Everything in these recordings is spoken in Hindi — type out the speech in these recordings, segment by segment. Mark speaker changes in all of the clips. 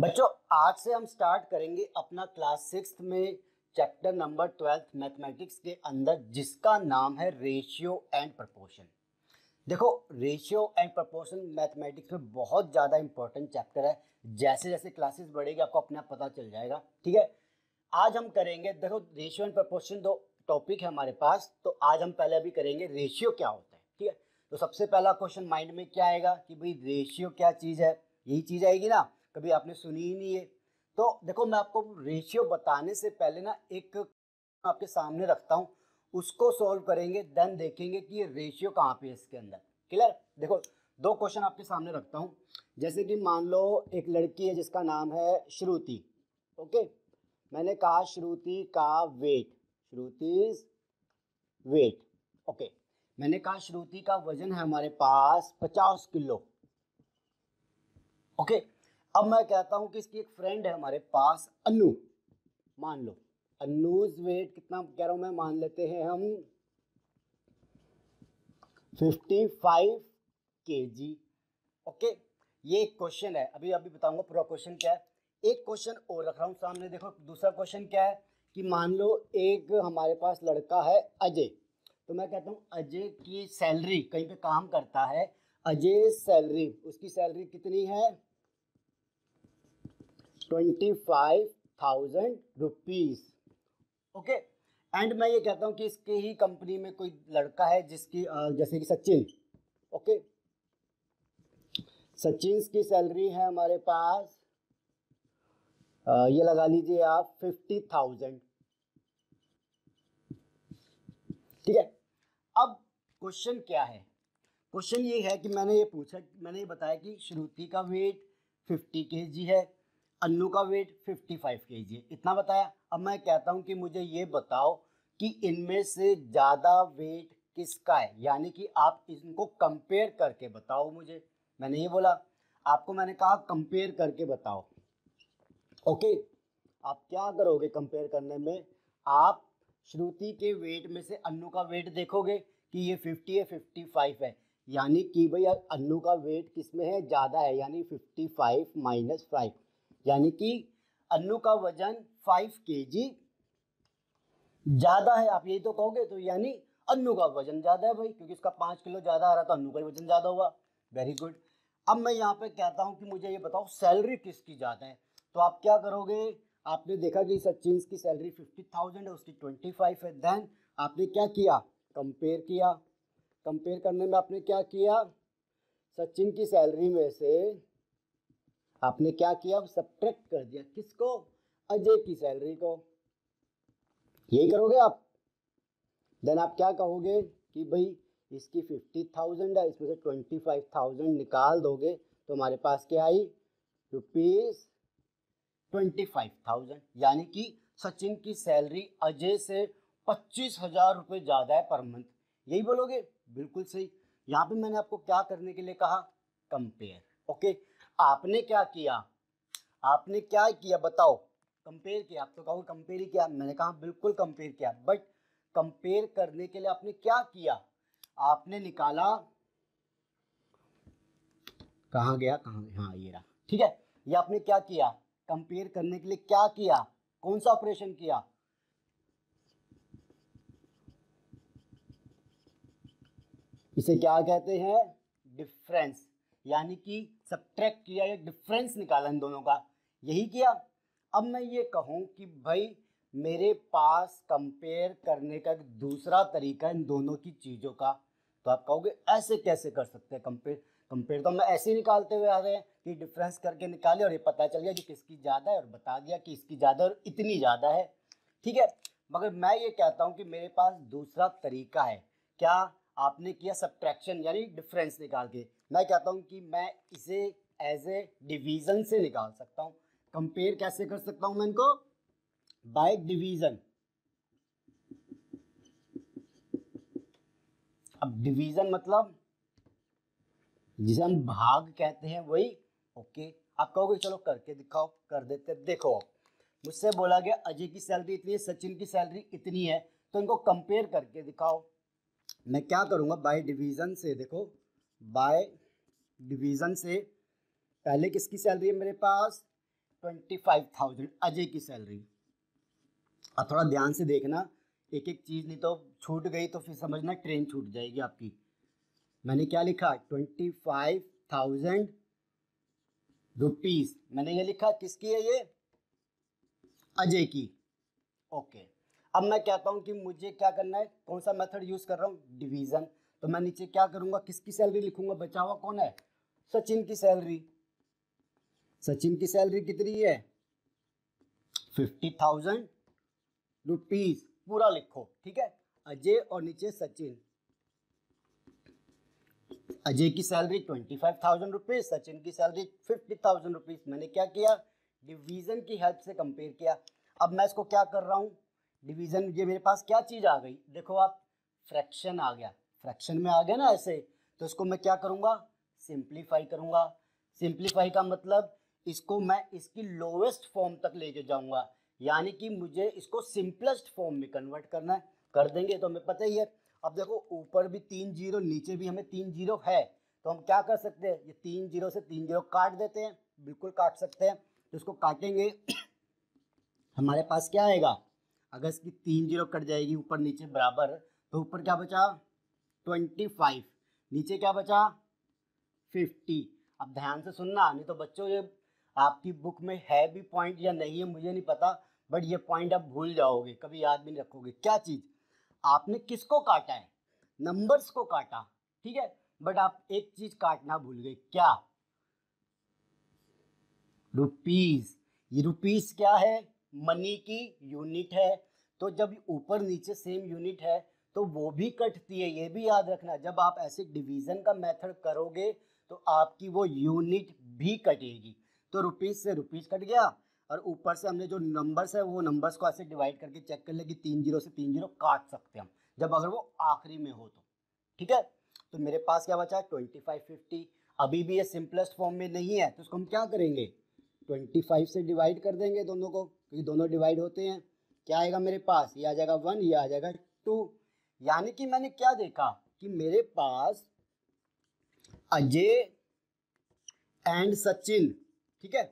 Speaker 1: बच्चों आज से हम स्टार्ट करेंगे अपना क्लास 6 में चैप्टर नंबर 12 मैथमेटिक्स के अंदर जिसका नाम है रेशियो एंड प्रोपोर्शन। देखो रेशियो एंड प्रोपोर्शन मैथमेटिक्स में बहुत ज़्यादा इंपॉर्टेंट चैप्टर है। जैसे जैसे क्लासेस बढ़ेगी आपको अपने आप पता चल जाएगा। ठीक है, आज हम करेंगे, देखो रेशियो एंड प्रोपोर्शन दो टॉपिक है हमारे पास, तो आज हम पहले अभी करेंगे रेशियो क्या होता है। ठीक है, तो सबसे पहला क्वेश्चन माइंड में क्या आएगा कि भाई रेशियो क्या चीज़ है, यही चीज़ आएगी ना, कभी आपने सुनी ही नहीं है। तो देखो मैं आपको रेशियो बताने से पहले ना एक आपके सामने रखता हूँ, उसको सॉल्व करेंगे, देन देखेंगे कि ये रेशियो कहाँ पे है इसके अंदर। क्लियर? देखो दो क्वेश्चन आपके सामने रखता हूँ। जैसे कि मान लो एक लड़की है जिसका नाम है श्रुति। ओके, मैंने कहा श्रुति का वेट, श्रुति's वेट। ओके, मैंने कहा श्रुति का वजन है हमारे पास 50 किलो। ओके, अब मैं कहता हूं कि इसकी एक फ्रेंड है हमारे पास अनु। मान लो अनुज वेट कितना कह रहा हूं मैं, मान लेते हैं हम 55 kg। ओके, ये एक क्वेश्चन है, अभी बताऊंगा पूरा क्वेश्चन क्या है। एक क्वेश्चन और रख रहा हूं सामने, देखो दूसरा क्वेश्चन क्या है कि मान लो एक हमारे पास लड़का है अजय, तो मैं कहता हूं अजय की सैलरी, कहीं पे काम करता है अजय, सैलरी उसकी सैलरी कितनी है 25,000 रुपीज। ओके, एंड मैं ये कहता हूं कि इसके ही कंपनी में कोई लड़का है जिसकी जैसे कि सचिन। ओके, सचिन की सैलरी है हमारे पास ये लगा लीजिए आप 50,000। ठीक है, अब क्वेश्चन क्या है, क्वेश्चन ये है कि मैंने ये बताया कि श्रुति का वेट 50 kg है, अन्नू का वेट 55 kg है, इतना बताया। अब मैं कहता हूं कि मुझे ये बताओ कि इनमें से ज़्यादा वेट किसका है, यानी कि आप इनको कंपेयर करके बताओ मुझे। मैंने ये बोला आपको, मैंने कहा कंपेयर करके बताओ। ओके, आप क्या करोगे कंपेयर करने में, आप श्रुति के वेट में से अन्नू का वेट देखोगे कि ये 50 है 55 है, यानी कि भाई अन्नू का वेट किस में है, ज़्यादा है, यानी 55 माइनस 5, यानी कि अन्नू का वजन 5 kg ज़्यादा है। आप यही तो कहोगे, तो यानी अन्नू का वजन ज़्यादा है भाई, क्योंकि उसका 5 किलो ज़्यादा आ रहा तो अन्नू का वजन ज़्यादा हुआ। Very good. अब मैं यहाँ पे कहता हूँ कि मुझे ये बताओ सैलरी किसकी ज़्यादा है, तो आप क्या करोगे, आपने देखा कि सचिन की सैलरी 50,000 है, उसकी 25 है, देन आपने क्या किया, कंपेयर किया। कंपेयर करने में आपने क्या किया, सचिन की सैलरी में से आपने क्या किया, सब्ट्रैक्ट कर दिया, किसको, अजय की सैलरी को। यही करोगे आप। देन आप क्या कहोगे कि भाई इसकी 50,000 है, इसमें से 25,000 निकाल दोगे तो हमारे पास क्या आई, ₹25,000, यानी कि सचिन की सैलरी अजय से 25,000 रुपये ज़्यादा है पर मंथ। यही बोलोगे, बिल्कुल सही। यहाँ पे मैंने आपको क्या करने के लिए कहा, कंपेयर। ओके, आपने क्या किया, आपने क्या किया बताओ, कंपेयर किया। आप तो कहोगे कंपेयर ही किया, मैंने कहा बिल्कुल कंपेयर किया, बट कंपेयर करने के लिए आपने क्या किया, आपने निकाला, कहाँ गया, कहाँ, हाँ ये रहा। ठीक है, ये आपने क्या किया, कंपेयर करने के लिए क्या किया, कौन सा ऑपरेशन किया, इसे क्या कहते हैं, डिफरेंस, यानी कि सब्ट्रैक्ट किया या डिफरेंस निकाला इन दोनों का, यही किया। अब मैं ये कहूँ कि भाई मेरे पास कंपेयर करने का एक दूसरा तरीका है इन दोनों की चीज़ों का, तो आप कहोगे ऐसे कैसे कर सकते हैं कंपेयर, कंपेयर तो हम ऐसे ही निकालते हुए आ रहे हैं कि डिफरेंस करके निकाले और ये पता चल गया कि किसकी ज़्यादा है और बता दिया कि इसकी ज़्यादा और इतनी ज़्यादा है। ठीक है, मगर मैं ये कहता हूँ कि मेरे पास दूसरा तरीका है। क्या, आपने किया सब्ट्रैक्शन यानी डिफरेंस निकाल के, मैं कहता हूँ कि मैं इसे एज ए डिवीज़न से निकाल सकता हूँ। कंपेयर कैसे कर सकता हूँ मैं इनको, बाय डिवीज़न। अब डिवीज़न मतलब जिसे हम भाग कहते हैं वही। ओके, आप कहोगे चलो करके दिखाओ, कर देते। देखो मुझसे बोला गया अजय की सैलरी इतनी है, सचिन की सैलरी इतनी है, तो इनको कंपेयर करके दिखाओ। मैं क्या करूँगा, बाय डिवीज़न से, देखो बाय डिवीज़न से पहले किसकी सैलरी है मेरे पास, 25,000 अजय की सैलरी। अब थोड़ा ध्यान से देखना, एक एक चीज, नहीं तो छूट गई तो फिर समझना ट्रेन छूट जाएगी आपकी। मैंने क्या लिखा, 25,000 रुपीज, मैंने ये लिखा, किसकी है ये, अजय की। ओके, अब मैं कहता हूँ कि मुझे क्या करना है, कौन सा मेथड यूज कर रहा हूँ, डिवीजन। तो मैं नीचे क्या करूंगा, किसकी सैलरी लिखूंगा, बचा हुआ कौन है, सचिन की सैलरी। सचिन की सैलरी कितनी है, 50,000 रुपीज, पूरा लिखो, ठीक है। अजय और नीचे सचिन, अजय की सैलरी 25,000 रुपीज, सचिन की सैलरी 50,000 रुपीज। मैंने क्या किया, डिवीजन की हेल्प से कंपेयर किया। अब मैं इसको क्या कर रहा हूँ, डिवीजन, ये मेरे पास क्या चीज आ गई, देखो आप, फ्रैक्शन आ गया, फ्रैक्शन में आ गया ना ऐसे, तो इसको मैं क्या करूंगा, सिंप्लीफाई करूंगा। सिंप्लीफाई का मतलब इसको मैं इसकी लोवेस्ट फॉर्म तक लेके जाऊंगा, यानी कि मुझे इसको सिंपलेस्ट फॉर्म में कन्वर्ट करना है, कर देंगे तो हमें पता ही है। अब देखो ऊपर भी 3 जीरो, नीचे भी हमें 3 जीरो है, तो हम क्या कर सकते हैं, ये 3 जीरो से 3 जीरो काट देते हैं, बिल्कुल काट सकते हैं। तो इसको काटेंगे हमारे पास क्या आएगा, अगर इसकी 3 जीरो कट जाएगी ऊपर नीचे बराबर, तो ऊपर क्या बचा 25, नीचे क्या बचा 50। अब ध्यान से सुनना, नहीं तो बच्चों ये आपकी बुक में है भी पॉइंट या नहीं है मुझे नहीं पता, बट ये पॉइंट आप भूल जाओगे, कभी याद भी नहीं रखोगे। क्या चीज, आपने किसको काटा है, नंबर्स को काटा, ठीक है, बट आप एक चीज काटना भूल गए, क्या, रुपीस। ये रुपीस क्या है, मनी की यूनिट है, तो जब ऊपर नीचे सेम यूनिट है तो वो भी कटती है, ये भी याद रखना। जब आप ऐसे डिवीजन का मेथड करोगे तो आपकी वो यूनिट भी कटेगी। तो रुपीस से रुपीस कट गया, और ऊपर से हमने जो नंबर्स है वो नंबर्स को ऐसे डिवाइड करके चेक कर ले कि 3 जीरो से 3 जीरो काट सकते हैं हम, जब अगर वो आखिरी में हो तो, ठीक है। तो मेरे पास क्या बचा 2550, अभी भी ये सिंपलेस्ट फॉर्म में नहीं है, तो इसको हम क्या करेंगे, 25 से डिवाइड कर देंगे दोनों को, क्योंकि दोनों डिवाइड होते हैं। क्या आएगा मेरे पास, ये आ जाएगा 1, ये आ जाएगा 2। यानी कि मैंने क्या देखा कि मेरे पास अजय एंड सचिन, ठीक है,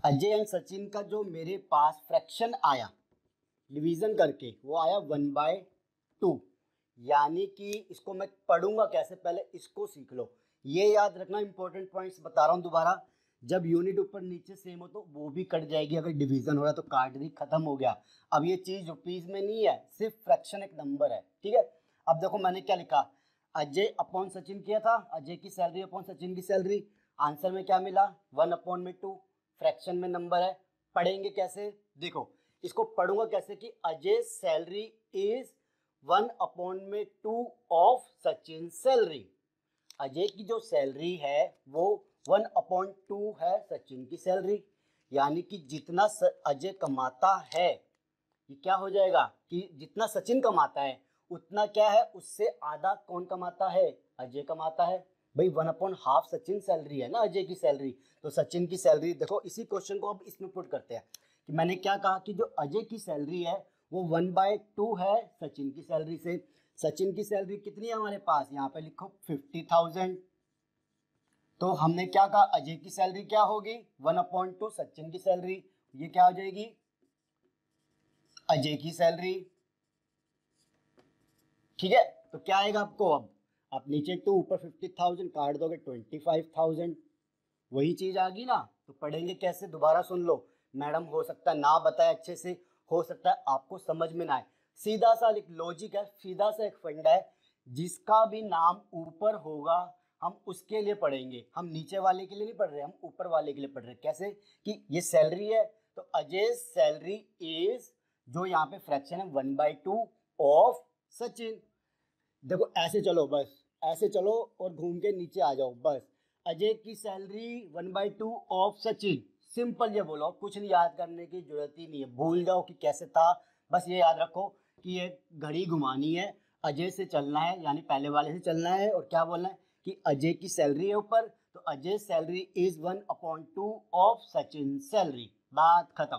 Speaker 1: अजय एंड सचिन का जो मेरे पास फ्रैक्शन आया डिवीजन करके, वो आया 1/2। यानी कि इसको मैं पढ़ूंगा कैसे, पहले इसको सीख लो, ये याद रखना, इंपॉर्टेंट पॉइंट्स बता रहा हूँ दोबारा। जब यूनिट ऊपर नीचे सेम हो तो वो भी कट जाएगी, अगर डिवीजन हो रहा है तो काट दी, खत्म हो गया। अब ये चीज रुपीज में नहीं है, सिर्फ फ्रैक्शन एक नंबर है, ठीक है। अब देखो मैंने क्या लिखा, अजय अपॉन सचिन किया था, अजय की सैलरी अपॉन सचिन की सैलरी, आंसर में क्या मिला 1/2, फ्रैक्शन में नंबर है। पढ़ेंगे कैसे, देखो इसको पढ़ूंगा कैसे कि Ajay salary is 1/2 of Sachin salary. Ajay की जो सैलरी है वो 1/2 है सचिन की सैलरी, यानी कि जितना अजय कमाता है, ये क्या हो जाएगा कि जितना सचिन कमाता है उतना क्या है, उससे आधा कौन कमाता है, अजय कमाता है। भाई 1/2 सचिन सैलरी है ना अजय की सैलरी, तो सचिन की सैलरी देखो, इसी क्वेश्चन को अब इसमें पुट करते हैं कि मैंने क्या कहा कि जो अजय की सैलरी है वो 1/2 है सचिन की सैलरी से। सचिन की सैलरी कितनी है हमारे पास, यहाँ पे लिखो 50,000। तो हमने क्या कहा, अजय की सैलरी क्या होगी 1/2 सचिन की सैलरी, ये क्या हो जाएगी अजय की सैलरी, ठीक है। तो क्या आएगा आपको, अब आप नीचे 2 ऊपर 50,000 काट दोगे 25,000, वही चीज आ गई ना। तो पढ़ेंगे कैसे, दोबारा सुन लो, मैडम हो सकता है ना बताए अच्छे से, हो सकता है आपको समझ में ना आए। सीधा सा एक लॉजिक है, सीधा सा एक फंडा है, जिसका भी नाम ऊपर होगा हम उसके लिए पढ़ेंगे, हम नीचे वाले के लिए नहीं पढ़ रहे, हम ऊपर वाले के लिए पढ़ रहे। कैसे कि ये सैलरी है, तो अजय सैलरी इज, जो यहाँ पे फ्रैक्शन है 1/2 ऑफ सचिन। देखो ऐसे चलो, बस ऐसे चलो और घूम के नीचे आ जाओ, बस अजय की सैलरी 1/2 ऑफ सचिन, सिंपल ये बोलो, कुछ नहीं याद करने की जरूरत ही नहीं है, भूल जाओ कि कैसे था। बस ये याद रखो कि ये घड़ी घुमानी है, अजय से चलना है, यानी पहले वाले से चलना है, और क्या बोलना है कि अजय की सैलरी है ऊपर, तो Ajay salary is 1/2 of Sachin salary, बात खत्म।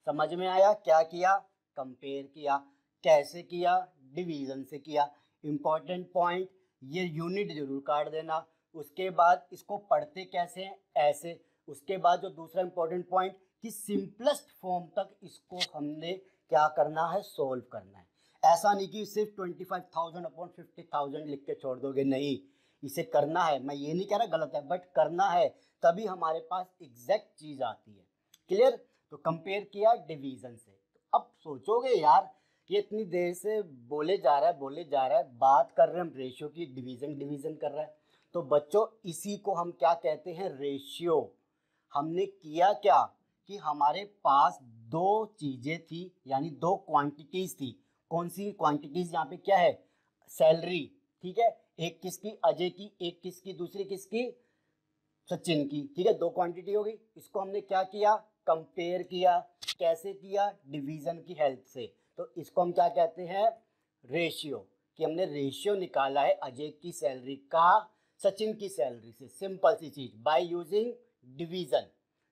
Speaker 1: समझ में आया, क्या किया, कंपेयर किया, कैसे किया, डिवीजन से किया। इंपॉर्टेंट पॉइंट, ये यूनिट जरूर काट देना। उसके बाद इसको पढ़ते कैसे हैं, ऐसे, उसके बाद जो दूसरा इंपॉर्टेंट पॉइंट कि सिंपलेस्ट फॉर्म तक इसको हमने क्या करना है, सोल्व करना है। ऐसा नहीं कि सिर्फ 25,000 अपॉन 50,000 लिख के छोड़ दोगे, नहीं, इसे करना है। मैं ये नहीं कह रहा गलत है, बट करना है, तभी हमारे पास एग्जैक्ट चीज आती है। क्लियर? तो कंपेयर किया डिवीजन से। तो अब सोचोगे यार ये इतनी देर से बोले जा रहा है, बात कर रहे हैं हम रेशियो की, डिवीजन कर रहा है। तो बच्चों इसी को हम क्या कहते हैं, रेशियो। हमने किया क्या कि हमारे पास दो चीजें थी, यानी दो क्वांटिटीज थी। कौन सी क्वांटिटीज? यहाँ पे क्या है, सैलरी, ठीक है, एक किसकी, अजय की, एक किसकी, दूसरी किसकी, सचिन की, ठीक है, दो क्वांटिटी होगी। इसको हमने क्या किया, कंपेयर किया। कैसे किया? डिवीजन की हेल्प से। तो इसको हम क्या कहते हैं, रेशियो, कि हमने रेशियो निकाला है अजय की सैलरी का सचिन की सैलरी से। सिंपल सी चीज, बाय यूजिंग डिवीजन।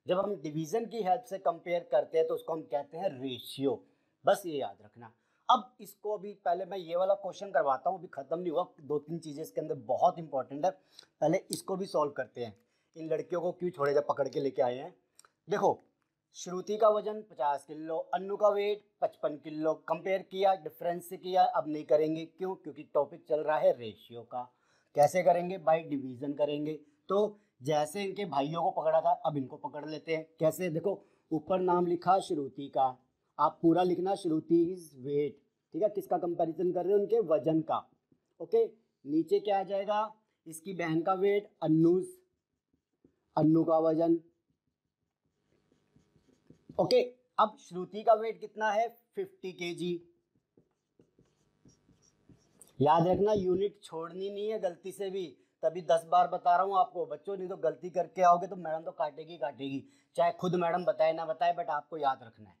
Speaker 1: जब हम डिवीजन की हेल्प से कंपेयर करते हैं तो उसको हम कहते हैं रेशियो। बस ये याद रखना। अब इसको भी पहले मैं ये वाला क्वेश्चन करवाता हूँ, अभी खत्म नहीं हुआ, दो तीन चीजें इसके अंदर बहुत इंपॉर्टेंट है, पहले इसको भी सॉल्व करते हैं। इन लड़कियों को क्यों छोड़े, जब पकड़ के लेके आए हैं। देखो, श्रुति का वजन 50 किलो, अन्नू का वेट 55 किलो। कंपेयर किया, डिफरेंस से किया। अब नहीं करेंगे, क्यों? क्योंकि टॉपिक चल रहा है रेशियो का। कैसे करेंगे? बाय डिवीजन करेंगे। तो जैसे इनके भाइयों को पकड़ा था, अब इनको पकड़ लेते हैं। कैसे? देखो, ऊपर नाम लिखा श्रुति का, आप पूरा लिखना श्रुति इज वेट, ठीक है, किसका कंपैरिजन कर रहे हो, उनके वजन का। ओके, नीचे क्या आ जाएगा, इसकी बहन का वेट, अन्नू का वजन। ओके, अब श्रुति का वेट कितना है, 50 kg। याद रखना, यूनिट छोड़नी नहीं है गलती से भी, तभी 10 बार बता रहा हूँ आपको बच्चों, नहीं तो गलती करके आओगे तो मैडम तो काटेगी, चाहे खुद मैडम बताए ना बताए, बट आपको याद रखना है।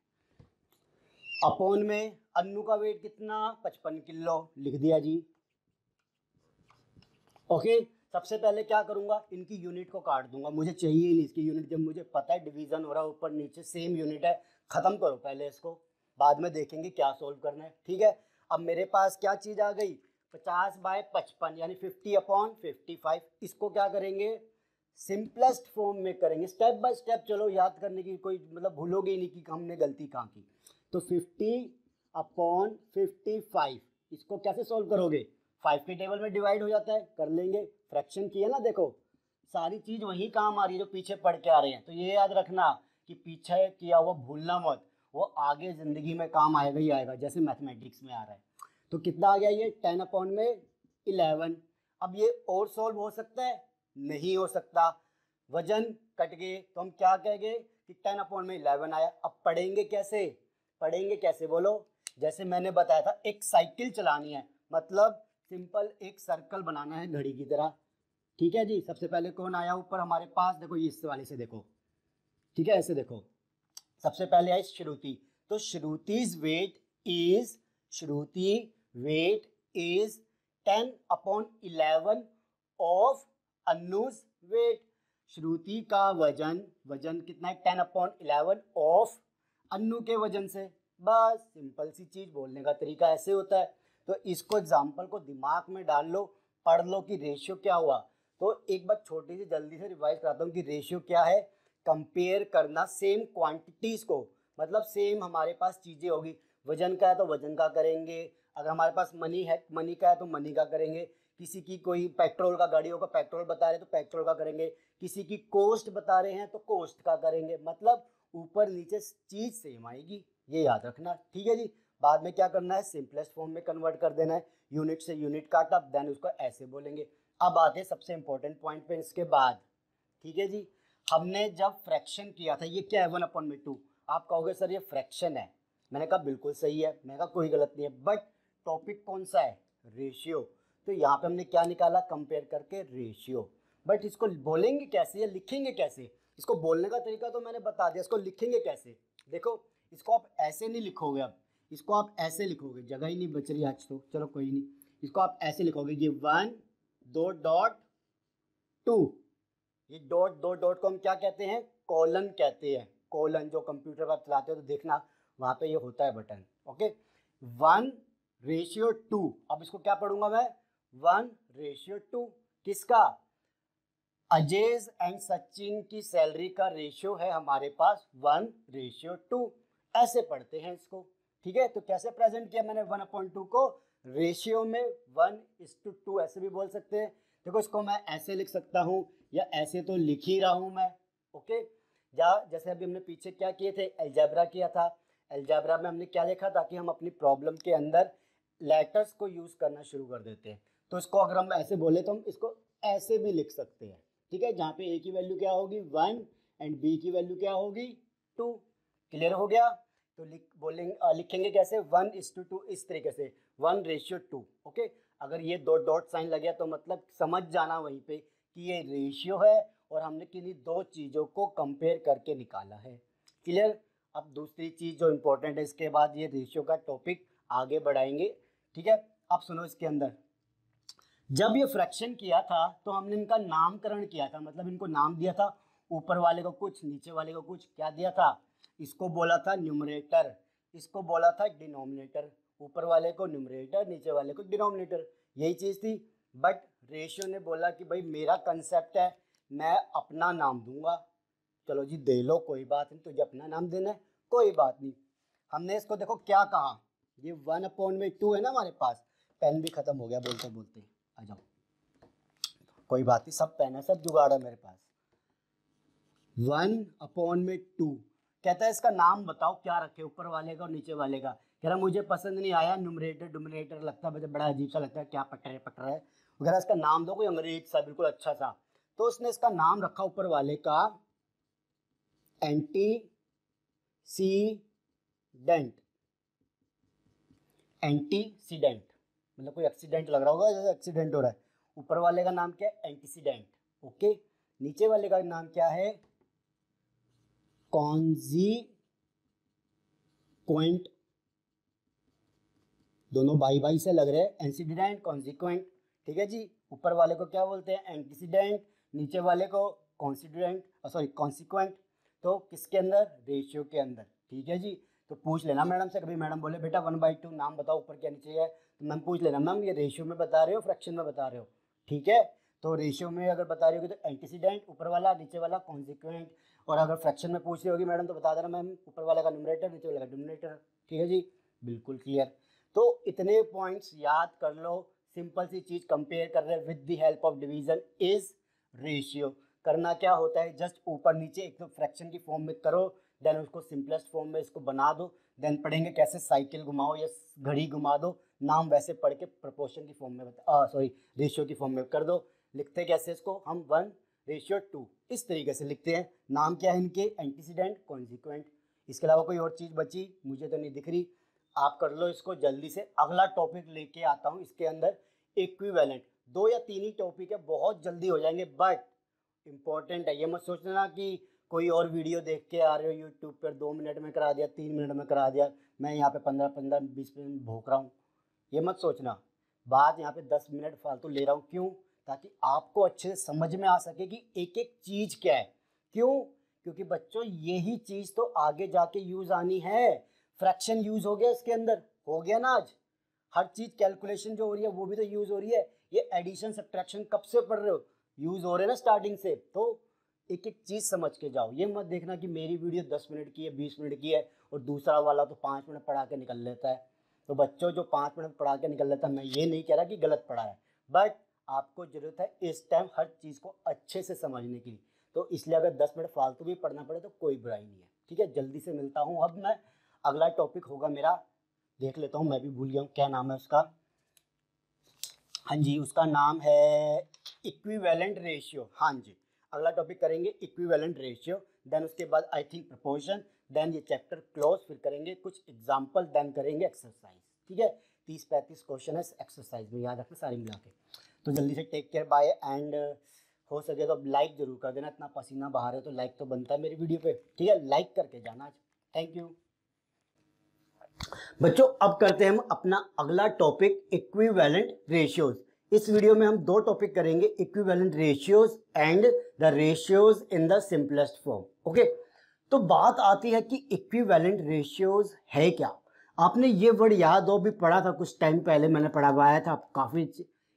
Speaker 1: अपॉन में अन्नू का वेट कितना, 55 किलो, लिख दिया जी। ओके, सबसे पहले क्या करूंगा, इनकी यूनिट को काट दूंगा, मुझे चाहिए नहीं इसकी यूनिट, जब मुझे पता है डिवीजन हो रहा है ऊपर नीचे सेम यूनिट है। खत्म करो पहले इसको, बाद में देखेंगे क्या सोल्व करना है, ठीक है। अब मेरे पास क्या चीज आ गई, 50/55 यानी 50/55। इसको क्या करेंगे, सिंपलेस्ट फॉर्म में करेंगे, स्टेप बाय स्टेप। चलो याद करने की कोई मतलब भूलोगे ही नहीं कि हमने गलती कहाँ की। तो 50/55 इसको कैसे सोल्व करोगे, 5 के टेबल में डिवाइड हो जाता है, कर लेंगे। फ्रैक्शन किया ना, देखो सारी चीज वही काम आ रही है जो पीछे पढ़ के आ रहे हैं। तो ये याद रखना कि पीछे किया हुआ भूलना मत, वो आगे जिंदगी में काम आएगा ही आएगा, जैसे मैथमेटिक्स में आ रहा है। तो कितना आ गया ये, 10/11। अब ये और सॉल्व हो सकता है, नहीं हो सकता, वजन कट गए, तो हम क्या कहेंगे कि 10/11 आया। अब पढ़ेंगे कैसे बोलो, जैसे मैंने बताया था, एक साइकिल चलानी है, मतलब सिंपल एक सर्कल बनाना है घड़ी की तरह, ठीक है जी। सबसे पहले कौन आया ऊपर हमारे पास, देखो इस वाले से देखो, ठीक है, ऐसे देखो, सबसे पहले आई श्रुति। तो श्रुति वेट इज 10/11 ऑफ अन्नूज वेट। श्रुति का वजन कितना है, 10/11 ऑफ अन्नू के वजन से। बस सिंपल सी चीज, बोलने का तरीका ऐसे होता है। तो इसको एग्जाम्पल को दिमाग में डाल लो, पढ़ लो कि रेशियो क्या हुआ। तो एक बार छोटी सी जल्दी से रिवाइज कराता हूँ कि रेशियो क्या है, कंपेयर करना सेम क्वांटिटीज को, मतलब सेम हमारे पास चीजें होगी, वजन का है तो वजन का करेंगे, अगर हमारे पास मनी का है तो मनी का करेंगे, किसी की कोई पेट्रोल का गाड़ियों का पेट्रोल बता रहे हैं तो पेट्रोल का करेंगे, किसी की कॉस्ट बता रहे हैं तो कॉस्ट का करेंगे, मतलब ऊपर नीचे चीज सेम आएगी, ये याद रखना, ठीक है जी। बाद में क्या करना है, सिंपलेस्ट फॉर्म में कन्वर्ट कर देना है, यूनिट से यूनिट काटा, देन उसको ऐसे बोलेंगे। अब आते हैं सबसे इंपॉर्टेंट पॉइंट पे इसके बाद, ठीक है जी। हमने जब फ्रैक्शन किया था, ये क्या है, 1/2। आप कहोगे सर ये फ्रैक्शन है, मैंने कहा बिल्कुल सही है, मैंने कहा कोई गलत नहीं है, बट टॉपिक कौन सा है, रेशियो। तो यहाँ पे हमने क्या निकाला, कंपेयर करके रेशियो। बट इसको बोलेंगे कैसे या लिखेंगे कैसे, इसको बोलने का तरीका तो मैंने बता दिया, इसको लिखेंगे कैसे। देखो, इसको आप ऐसे नहीं लिखोगे, अब इसको आप ऐसे लिखोगे, जगह ही नहीं बच रही आज तो, चलो कोई नहीं, इसको आप ऐसे लिखोगे, ये 1 2 2, ये डॉट को हम क्या कहते हैं, कॉलन कहते हैं। कॉलन जो कंप्यूटर पर आप चलाते हो तो देखना वहां पे ये होता है बटन, ओके। 1/2, अब इसको क्या पढ़ूंगा मैं, 1/2 किसका, अजेज एंड सचिन की सैलरी का रेशियो है हमारे पास 1:2, ऐसे पढ़ते हैं इसको। ठीक है, तो कैसे प्रेजेंट किया मैंने 1/2 को, रेशियो में 1:2 ऐसे भी बोल सकते हैं। देखो इसको मैं ऐसे लिख सकता हूँ या ऐसे तो लिख ही रहा हूँ मैं। ओके, जैसे अभी हमने पीछे क्या किए थे, अलजेब्रा किया था। अलजेब्रा में हमने क्या देखा था कि हम अपनी प्रॉब्लम के अंदर लेटर्स को यूज करना शुरू कर देते हैं। तो इसको अगर हम ऐसे बोले तो हम इसको ऐसे भी लिख सकते हैं। ठीक है, जहाँ पे ए की वैल्यू क्या होगी 1 एंड बी की वैल्यू क्या होगी 2। क्लियर हो गया? तो लिखेंगे कैसे 1:2 इस तरीके से 1:2। ओके, अगर ये दो डॉट साइन लगे तो मतलब समझ जाना वहीं पे कि ये रेशियो है और हमने किन्हीं दो चीज़ों को कंपेयर करके निकाला है। क्लियर? अब दूसरी चीज़ जो इम्पोर्टेंट है, इसके बाद ये रेशियो का टॉपिक आगे बढ़ाएंगे। ठीक है, अब सुनो, इसके अंदर जब ये फ्रैक्शन किया था तो हमने इनका नामकरण किया था, मतलब इनको नाम दिया था, ऊपर वाले को कुछ नीचे वाले को कुछ। क्या दिया था? इसको बोला था न्यूमरेटर, इसको बोला था डिनोमिनेटर। ऊपर वाले को न्यूमरेटर, नीचे वाले को डिनोमिनेटर, यही चीज़ थी। बट रेशियो ने बोला कि भाई मेरा कंसेप्ट है, मैं अपना नाम दूंगा। चलो जी दे लो, कोई बात नहीं, तुझे अपना नाम देना है, कोई बात नहीं। हमने इसको देखो क्या कहा, ये 1/2 है ना हमारे पास। पेन भी खत्म हो गया बोलते बोलते, आ जाओ, कोई बात नहीं, सब पेन है, सब जुगाड़ है मेरे पास। 1/2 कहता है इसका नाम बताओ क्या रखे, ऊपर वाले का और नीचे वाले का। कह रहा मुझे पसंद नहीं आया, न्यूमरेटर डोमिनेटर लगता है मुझे बड़ा अजीब सा लगता है, क्या पट रहा है वगैरह, इसका नाम दो कोई अंग्रेज सा बिल्कुल अच्छा सा। तो उसने इसका नाम रखा ऊपर वाले का एंटीसीडेंट। एंटीसीडेंट मतलब कोई एक्सीडेंट लग रहा होगा, जैसे एक्सीडेंट हो रहा है। ऊपर वाले का नाम क्या है? एंटीसीडेंट। ओके, नीचे वाले का नाम क्या है? कॉन्जीक्वेंट। दोनों बाई बाई से लग रहे हैं, एंटीसीडेंट कॉन्जीक्वेंट। ठीक है जी, ऊपर वाले को क्या बोलते हैं? एंटीसीडेंट, नीचे वाले को कॉन्सिक्वेंट। तो किसके अंदर? रेशियो के अंदर। ठीक है जी, तो पूछ लेना मैडम से, कभी मैडम बोले बेटा 1/2 नाम बताओ ऊपर क्या नीचे है, तो मैम पूछ लेना मैम ये रेशियो में बता रहे हो फ्रैक्शन में बता रहे हो। ठीक है, तो रेशियो में अगर बता रही होगी तो एंटीसीडेंट ऊपर वाला, नीचे वाला कॉन्सिक्वेंट। और अगर फ्रैक्शन में पूछ रही होगी मैडम तो बता देना मैम ऊपर वाले का न्यूमरेटर, नीचे वाले का डिनोमिनेटर। ठीक है जी, बिल्कुल क्लियर। तो इतने पॉइंट्स याद कर लो। सिंपल सी चीज कंपेयर कर रहे हैं with the help of division is ratio. करना क्या होता है, जस्ट ऊपर नीचे एक तो फ्रैक्शन की फॉर्म में करो, देन उसको सिंपलेस्ट फॉर्म में इसको बना दो, देन पढ़ेंगे कैसे साइकिल घुमाओ या घड़ी घुमा दो, नाम वैसे पढ़ के प्रोपोर्शन की फॉर्म में रेशियो की फॉर्म में कर दो। लिखते कैसे इसको हम 1:2 इस तरीके से लिखते हैं। नाम क्या है इनके? Antecedent consequent. इसके अलावा कोई और चीज़ बची मुझे तो नहीं दिख रही, आप कर लो इसको जल्दी से। अगला टॉपिक लेके आता हूँ, इसके अंदर इक्विवेलेंट। 2 या 3 ही टॉपिक है, बहुत जल्दी हो जाएंगे, बट इम्पॉर्टेंट है। ये मत सोचना कि कोई और वीडियो देख के आ रहे हो यूट्यूब पर, 2 मिनट में करा दिया, 3 मिनट में करा दिया, मैं यहाँ पे 15-20 मिनट भोंक रहा हूँ, ये मत सोचना। बात यहाँ पे 10 मिनट फालतू ले रहा हूँ, क्यों? ताकि आपको अच्छे से समझ में आ सके कि एक एक चीज़ क्या है। क्यों? क्योंकि बच्चों यही चीज़ तो आगे जाके यूज़ आनी है। फ्रैक्शन यूज़ हो गया इसके अंदर, हो गया ना आज। हर चीज़ कैलकुलेशन जो हो रही है वो भी तो यूज़ हो रही है। ये एडिशन सब्ट्रैक्शन कब से पढ़ रहे हो, यूज़ हो रहे हैं ना स्टार्टिंग से। तो एक एक चीज़ समझ के जाओ, ये मत देखना कि मेरी वीडियो 10 मिनट की है, 20 मिनट की है और दूसरा वाला तो 5 मिनट पढ़ा के निकल लेता है। तो बच्चों जो 5 मिनट पढ़ा के निकल लेता है, मैं ये नहीं कह रहा कि गलत पढ़ा है, बट आपको ज़रूरत है इस टाइम हर चीज़ को अच्छे से समझने की। तो इसलिए अगर 10 मिनट फालतू भी पढ़ना पड़े तो कोई बुराई नहीं है। ठीक है, जल्दी से मिलता हूँ। अब मैं अगला टॉपिक होगा मेरा, देख लेता हूँ, मैं भी भूल गया हूँ क्या नाम है उसका। हाँ जी, उसका नाम है इक्विवेलेंट रेशियो। हाँ जी, अगला टॉपिक करेंगे इक्विवेलेंट रेशियो, देन उसके बाद आई थिंक प्रोपोर्शन, देन ये चैप्टर क्लोज, फिर करेंगे कुछ एग्जाम्पल, देन करेंगे एक्सरसाइज। ठीक है, 30-35 क्वेश्चन है एक्सरसाइज में, याद रखना सारी मिला के। तो जल्दी से टेक केयर, बाय, एंड हो सके तो लाइक जरूर कर देना, इतना पसीना बहा रहे हो तो लाइक तो बनता है मेरी वीडियो पे। ठीक है, लाइक करके जाना आज। थैंक यू बच्चों। अब करते हैं हम अपना अगला टॉपिक इक्विवेलेंट रेशियोज। इस वीडियो में हम 2 टॉपिक करेंगे, equivalent ratios and the ratios in the simplest form. Okay, तो बात आती है कि इक्विवेलेंट रेशियोज है क्या। आपने ये वर्ड याद हो भी पढ़ा था कुछ टाइम पहले, मैंने पढ़ावाया था काफी।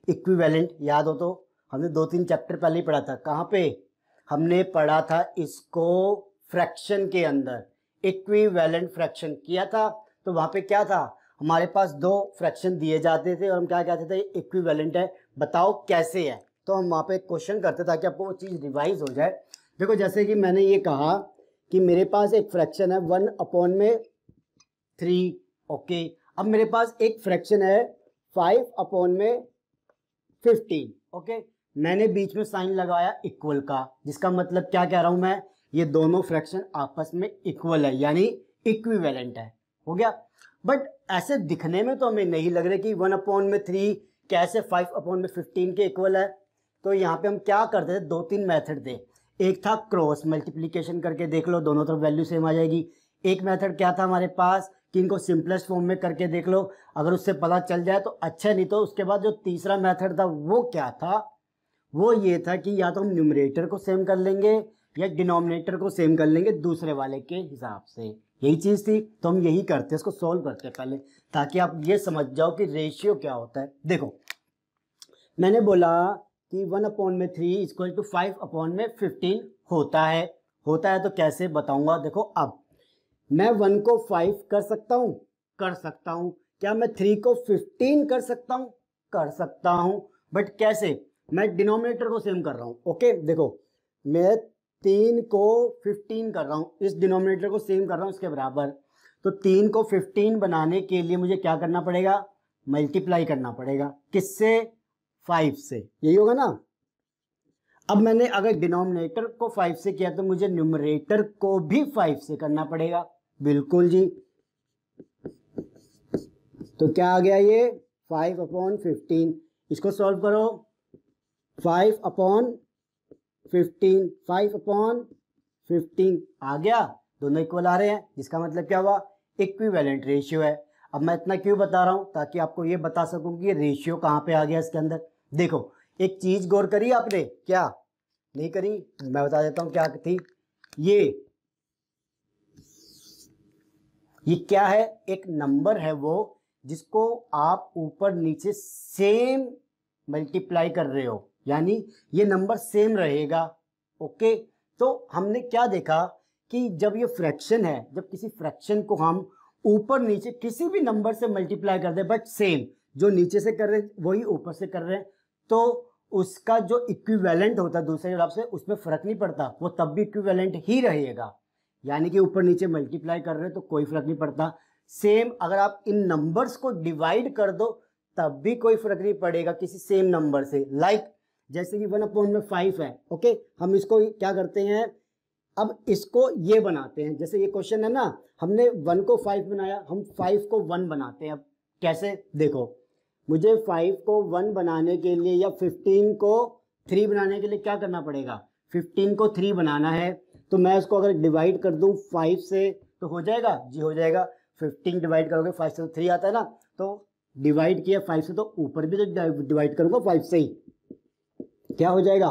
Speaker 1: इक्विवेलेंट याद हो तो हमने 2-3 चैप्टर पहले ही पढ़ा था। कहाँ पे हमने पढ़ा था इसको? फ्रैक्शन के अंदर इक्विवेलेंट फ्रैक्शन किया था। तो वहाँ पे क्या था, हमारे पास 2 फ्रैक्शन दिए जाते थे और हम क्या कहते थे, इक्विवेलेंट है, बताओ कैसे है। तो हम वहाँ पे क्वेश्चन करते ताकि आपको वो चीज़ रिवाइज हो जाए। देखो जैसे कि मैंने ये कहा कि मेरे पास एक फ्रैक्शन है 1/3, ओके। अब मेरे पास एक फ्रैक्शन है 5/15, ओके। मैंने बीच में साइन लगाया इक्वल का, जिसका मतलब क्या कह रहा हूं मैं, ये दोनों फ्रैक्शन आपस में इक्वल है, यानी इक्विवेलेंट है, हो गया। बट ऐसे दिखने में तो हमें नहीं लग रहा कि 1/3 कैसे 5/15 के इक्वल है। तो यहाँ पे हम क्या करते थे, 2-3 मेथड थे। एक था क्रॉस मल्टीप्लीकेशन करके देख लो, दोनों तरफ वैल्यू सेम आ जाएगी। एक मेथड क्या था हमारे पास कि इनको सिंपलेस्ट फॉर्म में करके देख लो, अगर उससे पता चल जाए तो अच्छा, नहीं तो उसके बाद जो तीसरा मेथड था वो क्या था, वो ये था कि या तो हम न्यूमरेटर को सेम कर लेंगे या डिनोमिनेटर को सेम कर लेंगे दूसरे वाले के हिसाब से, यही चीज़ थी। तो हम यही करते, इसको सॉल्व करते पहले, ताकि आप ये समझ जाओ कि रेशियो क्या होता है। देखो मैंने बोला कि 1/3 इक्वल टू 5/15 होता है। होता है तो कैसे बताऊंगा, देखो अब मैं 1 को 5 कर सकता हूँ, कर सकता हूँ। क्या मैं 3 को 15 कर सकता हूँ, कर सकता हूँ। बट कैसे, मैं डिनोमिनेटर को सेम कर रहा हूँ, ओके। देखो मैं 3 को 15 कर रहा हूँ, इस डिनोमिनेटर को सेम कर रहा हूँ इसके बराबर। तो 3 को 15 बनाने के लिए मुझे क्या करना पड़ेगा, मल्टीप्लाई करना पड़ेगा, किससे, 5 से, यही होगा ना। अब मैंने अगर डिनोमिनेटर को 5 से किया तो मुझे न्यूमरेटर को भी 5 से करना पड़ेगा, बिल्कुल जी। तो क्या आ गया ये 5/15, इसको सॉल्व करो। 5/15 आ गया, दोनों इक्वल आ रहे हैं, जिसका मतलब क्या हुआ, इक्विवेलेंट रेशियो है। अब मैं इतना क्यों बता रहा हूं, ताकि आपको ये बता सकूं कि ये रेशियो कहाँ पे आ गया इसके अंदर। देखो एक चीज गौर करी आपने, क्या नहीं करी, मैं बता देता हूं क्या थी। ये क्या है, एक नंबर है वो जिसको आप ऊपर नीचे सेम मल्टीप्लाई कर रहे हो, यानी ये नंबर सेम रहेगा, ओके। तो हमने क्या देखा कि जब ये फ्रैक्शन है, जब किसी फ्रैक्शन को हम ऊपर नीचे किसी भी नंबर से मल्टीप्लाई कर दे, बट सेम, जो नीचे से कर रहे हैं वही ऊपर से कर रहे हैं, तो उसका जो इक्विवेलेंट होता है दूसरे हिसाब से, उसमें फर्क नहीं पड़ता, वो तब भी इक्विवेलेंट ही रहेगा। यानी कि ऊपर नीचे मल्टीप्लाई कर रहे हैं तो कोई फर्क नहीं पड़ता। सेम अगर आप इन नंबर्स को डिवाइड कर दो तब भी कोई फर्क नहीं पड़ेगा किसी सेम नंबर से। लाइक जैसे कि 1/5 है, ओके। हम इसको क्या करते हैं, अब इसको ये बनाते हैं, जैसे ये क्वेश्चन है ना, हमने 1 को 5 बनाया, हम 5 को 1 बनाते हैं। अब कैसे, देखो मुझे 5 को 1 बनाने के लिए या 15 को 3 बनाने के लिए क्या करना पड़ेगा, 15 को 3 बनाना है। तो मैं इसको अगर डिवाइड कर दूं 5 से तो हो जाएगा जी, हो जाएगा। 15 डिवाइड करोगे 5 से तो 3 आता है ना, तो डिवाइड किया 5 से तो ऊपर भी तो डिवाइड करूंगा 5 से ही, क्या हो जाएगा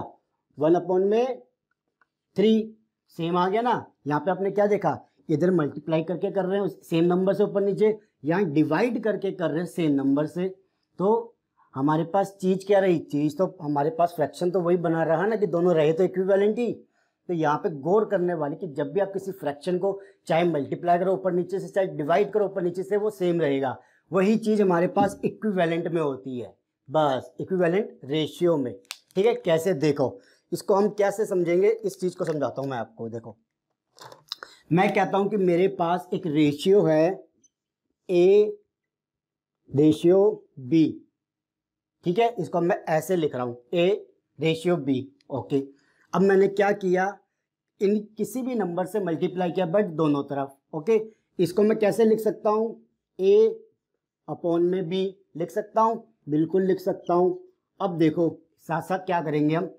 Speaker 1: 1/3, सेम आ गया ना। यहाँ पे आपने क्या देखा, इधर मल्टीप्लाई करके कर रहे हैं सेम नंबर से ऊपर नीचे, यहाँ डिवाइड करके कर रहे हैं सेम नंबर से। तो हमारे पास चीज क्या रही, चीज तो हमारे पास फ्रैक्शन तो वही बना रहा ना कि दोनों रहे तो इक्विवेलेंट ही। तो यहाँ पे गौर करने वाली कि जब भी आप किसी फ्रैक्शन को चाहे मल्टीप्लाई करो ऊपर नीचे से, चाहे डिवाइड करो ऊपर नीचे से, वो सेम रहेगा। वही चीज हमारे पास इक्विवेलेंट में होती है, बस इक्विवेलेंट रेशियो में, ठीक है। कैसे, देखो इसको हम कैसे समझेंगे, इस चीज को समझाता हूं मैं आपको। देखो मैं कहता हूं कि मेरे पास एक रेशियो है ए रेशियो बी, ठीक है। इसको मैं ऐसे लिख रहा हूं ए रेशियो बी, ओके। अब मैंने क्या किया, इन किसी भी नंबर से मल्टीप्लाई किया बट दोनों तरफ, ओके। इसको मैं कैसे लिख सकता हूं, a/b लिख सकता हूं, बिल्कुल लिख सकता हूं। अब देखो साथ साथ क्या करेंगे हम,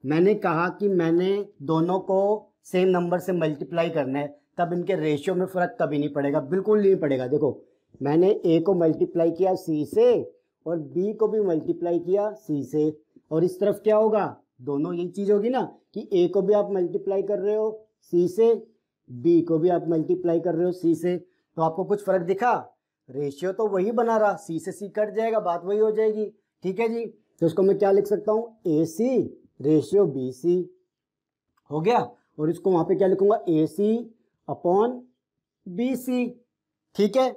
Speaker 1: मैंने कहा कि मैंने दोनों को सेम नंबर से मल्टीप्लाई करना है, तब इनके रेशियो में फर्क कभी नहीं पड़ेगा, बिल्कुल नहीं पड़ेगा। देखो मैंने a को मल्टीप्लाई किया c से और b को भी मल्टीप्लाई किया c से, और इस तरफ क्या होगा, दोनों यही चीज होगी ना कि a को भी आप मल्टीप्लाई कर रहे हो c से, b को भी आप मल्टीप्लाई कर रहे हो c से। तो आपको कुछ फर्क दिखा, रेशियो तो वही बना रहा, c से c कट जाएगा, बात वही हो जाएगी, ठीक है जी। तो इसको मैं क्या लिख सकता हूँ, AC रेशियो BC हो गया, और इसको वहाँ पे क्या लिखूंगा, AC अपॉन BC। ठीक है,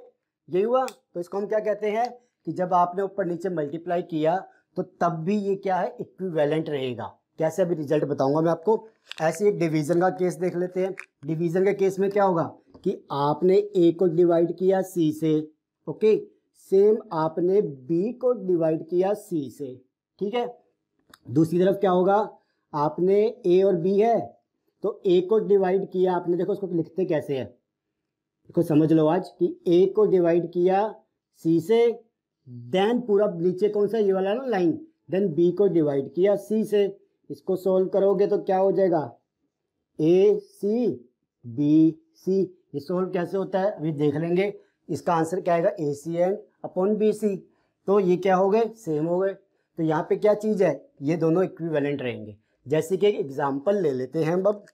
Speaker 1: यही हुआ। तो इसको हम क्या कहते हैं कि जब आपने ऊपर नीचे मल्टीप्लाई किया तो तब भी ये क्या है, इक्विवेलेंट रहेगा। कैसे, अभी रिजल्ट बताऊंगा मैं आपको। ऐसे एक डिवीजन का केस देख लेते हैं। डिवीजन के केस में क्या होगा कि आपने A को डिवाइड किया C से, ओके, सेम आपने B को डिवाइड किया C से, ठीक है। दूसरी तरफ क्या होगा, आपने A और B है तो A को डिवाइड किया आपने, देखो उसको लिखते कैसे है, देखो समझ लो आज कि A को डिवाइड किया C से, देन पूरा नीचे कौन सा, ये वाला ना लाइन, देन B को डिवाइड किया C से। इसको सोल्व करोगे तो क्या हो जाएगा, AC BC। ये सोल्व कैसे होता है अभी देख लेंगे। इसका आंसर क्या आएगा, ACN अपॉन BC। तो ये क्या हो गए, सेम हो गए। तो यहाँ पे क्या चीज़ है, ये दोनों इक्विवेलेंट रहेंगे। जैसे कि एक एग्जाम्पल ले लेते हैं हम अब,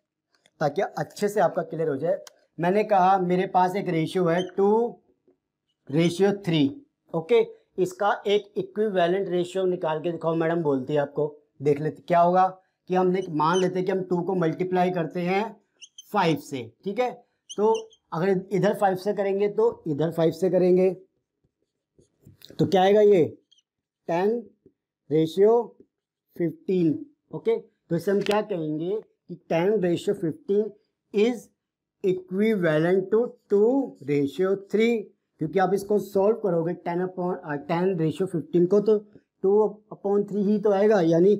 Speaker 1: ताकि अच्छे से आपका क्लियर हो जाए। मैंने कहा मेरे पास एक रेशियो है 2:3, ओके। इसका एक इक्विवेलेंट रेशियो निकाल के दिखाओ मैडम, बोलती है आपको। देख लेते क्या होगा कि हमने मान लेते हैं कि हम 2 को मल्टीप्लाई करते हैं 5 से, ठीक है। तो अगर इधर 5 से करेंगे तो इधर 5 से करेंगे तो क्या आएगा, ये 10:15, ओके। तो इसे हम क्या कहेंगे कि 10:15 इज इक्विवेलेंट टू 2:3, क्योंकि आप इसको सॉल्व करोगे 10/15 को तो 2/3 ही तो आएगा, यानी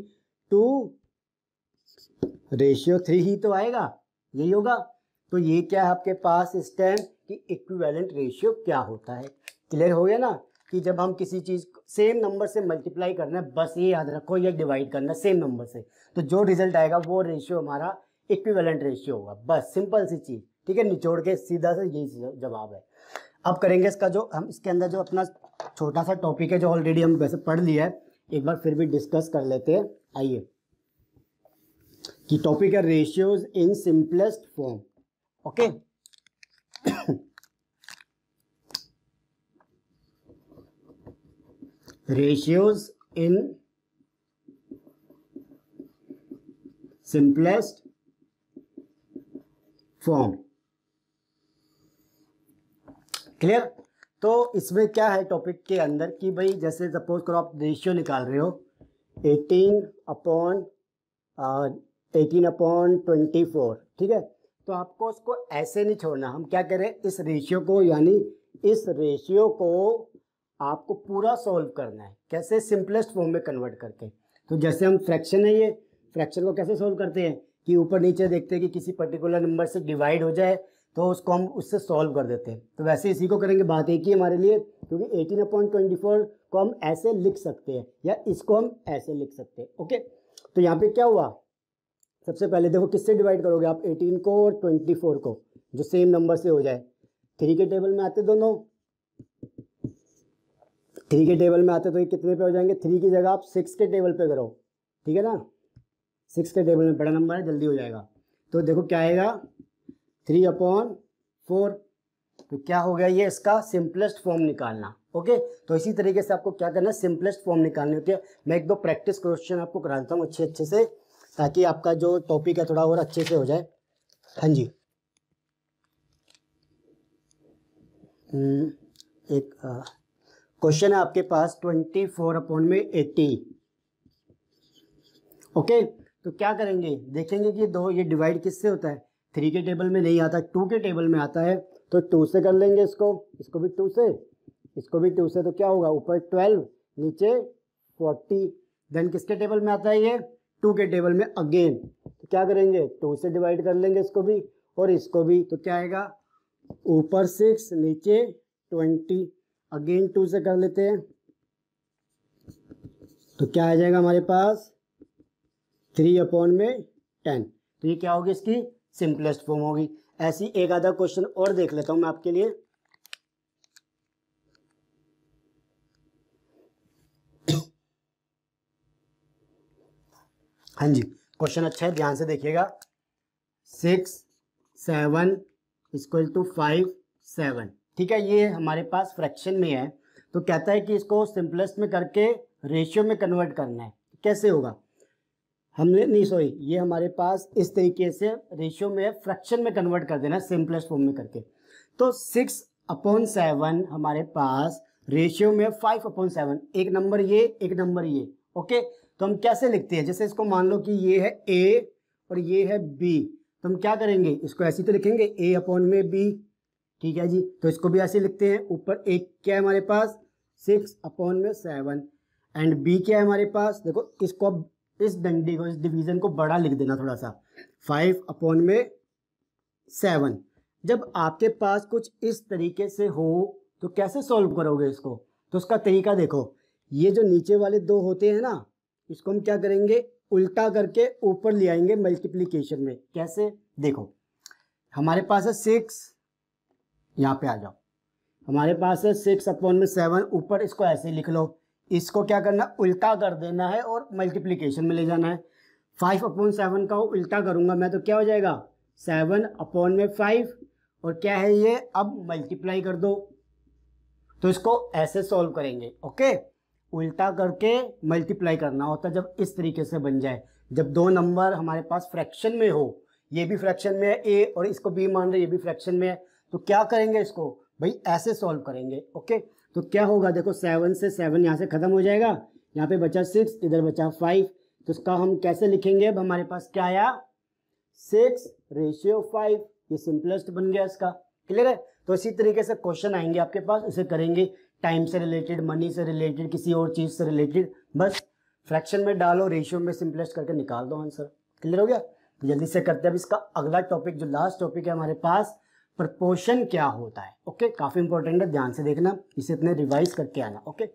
Speaker 1: 2:3 ही तो आएगा, यही होगा। तो ये क्या है आपके पास इस टाइम कि इक्विवेलेंट रेशियो क्या होता है। क्लियर हो गया ना कि जब हम किसी चीज़ सेम नंबर से मल्टीप्लाई करना है, बस ये याद रखो, या डिवाइड करना है सेम नंबर से, तो जो रिजल्ट आएगा वो रेशियो हमारा इक्विवेलेंट रेशियो होगा। बस सिंपल सी चीज़, ठीक है, निचोड़ के सीधा से यही जवाब है। अब करेंगे इसका जो हम इसके अंदर जो अपना छोटा सा टॉपिक है जो ऑलरेडी हम वैसे पढ़ लिया है, एक बार फिर भी डिस्कस कर लेते हैं। आइए, कि टॉपिक है ratios in simplest form, okay. Ratios in simplest form, clear. तो इसमें क्या है टॉपिक के अंदर कि भाई जैसे सपोज करो आप रेशियो निकाल रहे हो 18/24, ठीक है। तो आपको उसको ऐसे नहीं छोड़ना, हम क्या करें, इस रेशियो को, यानी इस रेशियो को आपको पूरा सॉल्व करना है। कैसे, सिंपलेस्ट फॉर्म में कन्वर्ट करके। तो जैसे हम फ्रैक्शन है, ये फ्रैक्शन को कैसे सॉल्व करते हैं कि ऊपर नीचे देखते हैं कि किसी पर्टिकुलर नंबर से डिवाइड हो जाए तो उसको हम उससे सॉल्व कर देते हैं। तो वैसे इसी को करेंगे, बात एक ही हमारे लिए, क्योंकि 18/24 को हम ऐसे लिख सकते हैं या इसको हम ऐसे लिख सकते हैं, ओके। तो यहाँ पे क्या हुआ, सबसे पहले देखो किससे डिवाइड करोगे आप, 18 को और 24 को, जो सेम नंबर से हो जाए। 3 के टेबल में आते दोनों, 3 के टेबल में आते तो ये कितने पे हो जाएंगे, 3 की जगह आप 6 के टेबल पे करो, ठीक है ना। 6 के टेबल में बड़ा नंबर है, जल्दी हो जाएगा। तो देखो क्या आएगा, 3/4। तो क्या हो गया, ये इसका सिंपलेस्ट फॉर्म निकालना, ओके। तो इसी तरीके से आपको क्या करना है, सिंपलेस्ट फॉर्म निकालनी होती है। मैं एक दो प्रैक्टिस क्वेश्चन आपको करा देता हूँ अच्छे से, ताकि आपका जो टॉपिक है थोड़ा और अच्छे से हो जाए। हाँ जी, एक क्वेश्चन है आपके पास 24/80, ओके। तो क्या करेंगे, देखेंगे कि ये डिवाइड किससे होता है, 3 के टेबल में नहीं आता, 2 के टेबल में आता है। तो 2 से कर लेंगे इसको भी 2 से, इसको भी 2 से। तो क्या होगा, ऊपर 12 नीचे 40। देन किसके टेबल में आता है, ये 2 के टेबल में अगेन। तो क्या करेंगे, 2 से डिवाइड कर लेंगे इसको भी और इसको भी। तो क्या आएगा, ऊपर 6 नीचे 20, अगेन 2 से कर लेते हैं। तो क्या आ जाएगा हमारे पास, 3/10। तो ये क्या होगी, इसकी सिंपलेस्ट फॉर्म होगी। ऐसी एक आधा क्वेश्चन और देख लेता हूं मैं आपके लिए। हाँ जी, क्वेश्चन अच्छा है, ध्यान से देखिएगा। 6 7 = 5 7, ठीक है। ये हमारे पास फ्रैक्शन में है। तो कहता है कि इसको सिंपलेस्ट में करके रेशियो में कन्वर्ट करना है। कैसे होगा, हमने नहीं सॉरी ये हमारे पास इस तरीके से रेशियो में फ्रैक्शन में कन्वर्ट कर देना सिंपलेस्ट फॉर्म में करके। तो 6/7 हमारे पास रेशियो में 5/7, एक नंबर ये एक नंबर ये। ओके, तो हम कैसे लिखते हैं, जैसे इसको मान लो कि ये है ए और ये है बी, तो हम क्या करेंगे, इसको ऐसे तो लिखेंगे A/B। ठीक है जी, तो इसको भी ऐसे लिखते हैं। ऊपर एक क्या है हमारे पास 6/7 एंड बी क्या है हमारे पास, देखो इसको इस डंडी को इस डिवीजन को बड़ा लिख देना थोड़ा सा, 5/7। जब आपके पास कुछ इस तरीके से हो तो कैसे सॉल्व करोगे इसको, तो उसका तरीका देखो, ये जो नीचे वाले दो होते हैं ना, इसको हम क्या करेंगे, उल्टा करके ऊपर ले आएंगे मल्टीप्लिकेशन में। कैसे, देखो हमारे पास है 6, यहाँ पे आ जाओ, हमारे पास है 6/7 ऊपर, इसको ऐसे लिख लो, इसको क्या करना, उल्टा कर देना है और मल्टीप्लिकेशन में ले जाना है। 5/7 का उल्टा करूंगा मैं तो क्या हो जाएगा 7/5, और क्या है ये, अब मल्टीप्लाई कर दो। तो इसको ऐसे सॉल्व करेंगे। ओके, उल्टा करके मल्टीप्लाई करना होता है जब इस तरीके से बन जाए, जब दो नंबर हमारे पास फ्रैक्शन में हो, ये भी फ्रैक्शन में है ए और इसको बी मान रहे ये भी फ्रैक्शन में है, तो क्या करेंगे इसको भाई ऐसे सॉल्व करेंगे। ओके, तो क्या होगा, देखो 7 से 7 यहाँ से खत्म हो जाएगा, यहाँ पे बचा 6, इधर बचा 5, तो इसका हम कैसे लिखेंगे, अब हमारे पास क्या आया 6/5, ये सिंपलेस्ट बन गया इसका। क्लियर है, तो इसी तरीके से क्वेश्चन आएंगे आपके पास, इसे करेंगे टाइम से रिलेटेड, मनी से रिलेटेड, किसी और चीज से रिलेटेड, बस फ्रैक्शन में डालो, रेशियो में सिंपलेस्ट करके निकाल दो आंसर। क्लियर हो गया, तो जल्दी से करते हैं। अब इसका अगला टॉपिक जो लास्ट टॉपिक है हमारे पास, प्रपोर्शन क्या होता है। ओके, काफी इंपॉर्टेंट है, ध्यान से देखना, इसे इतने रिवाइज करके आना। ओके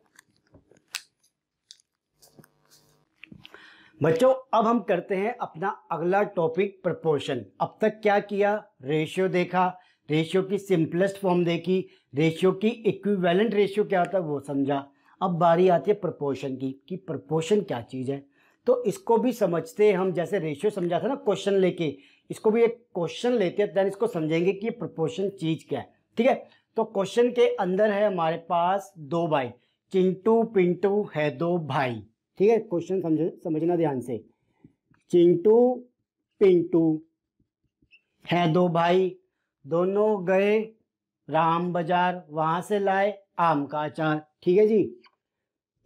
Speaker 1: बच्चों, अब हम करते हैं अपना अगला टॉपिक प्रपोर्शन। अब तक क्या किया, रेशियो देखा, रेशियो की सिंपलेस्ट फॉर्म देखी, रेशियो की इक्विवेलेंट रेशियो क्या होता है वो समझा। अब बारी आती है प्रपोर्शन की, कि प्रपोर्शन क्या चीज है। तो इसको भी समझते हैं हम, जैसे रेशियो समझा था ना क्वेश्चन लेके, इसको भी एक क्वेश्चन लेते हैं, देन इसको समझेंगे कि प्रपोर्शन चीज क्या है। ठीक है, तो क्वेश्चन के अंदर है हमारे पास 2 भाई, चिंटू पिंटू है 2 भाई। ठीक है, क्वेश्चन समझना ध्यान से, चिंटू पिंटू है 2 भाई, दोनों गए राम बाजार, वहां से लाए आम का अचार। ठीक है जी,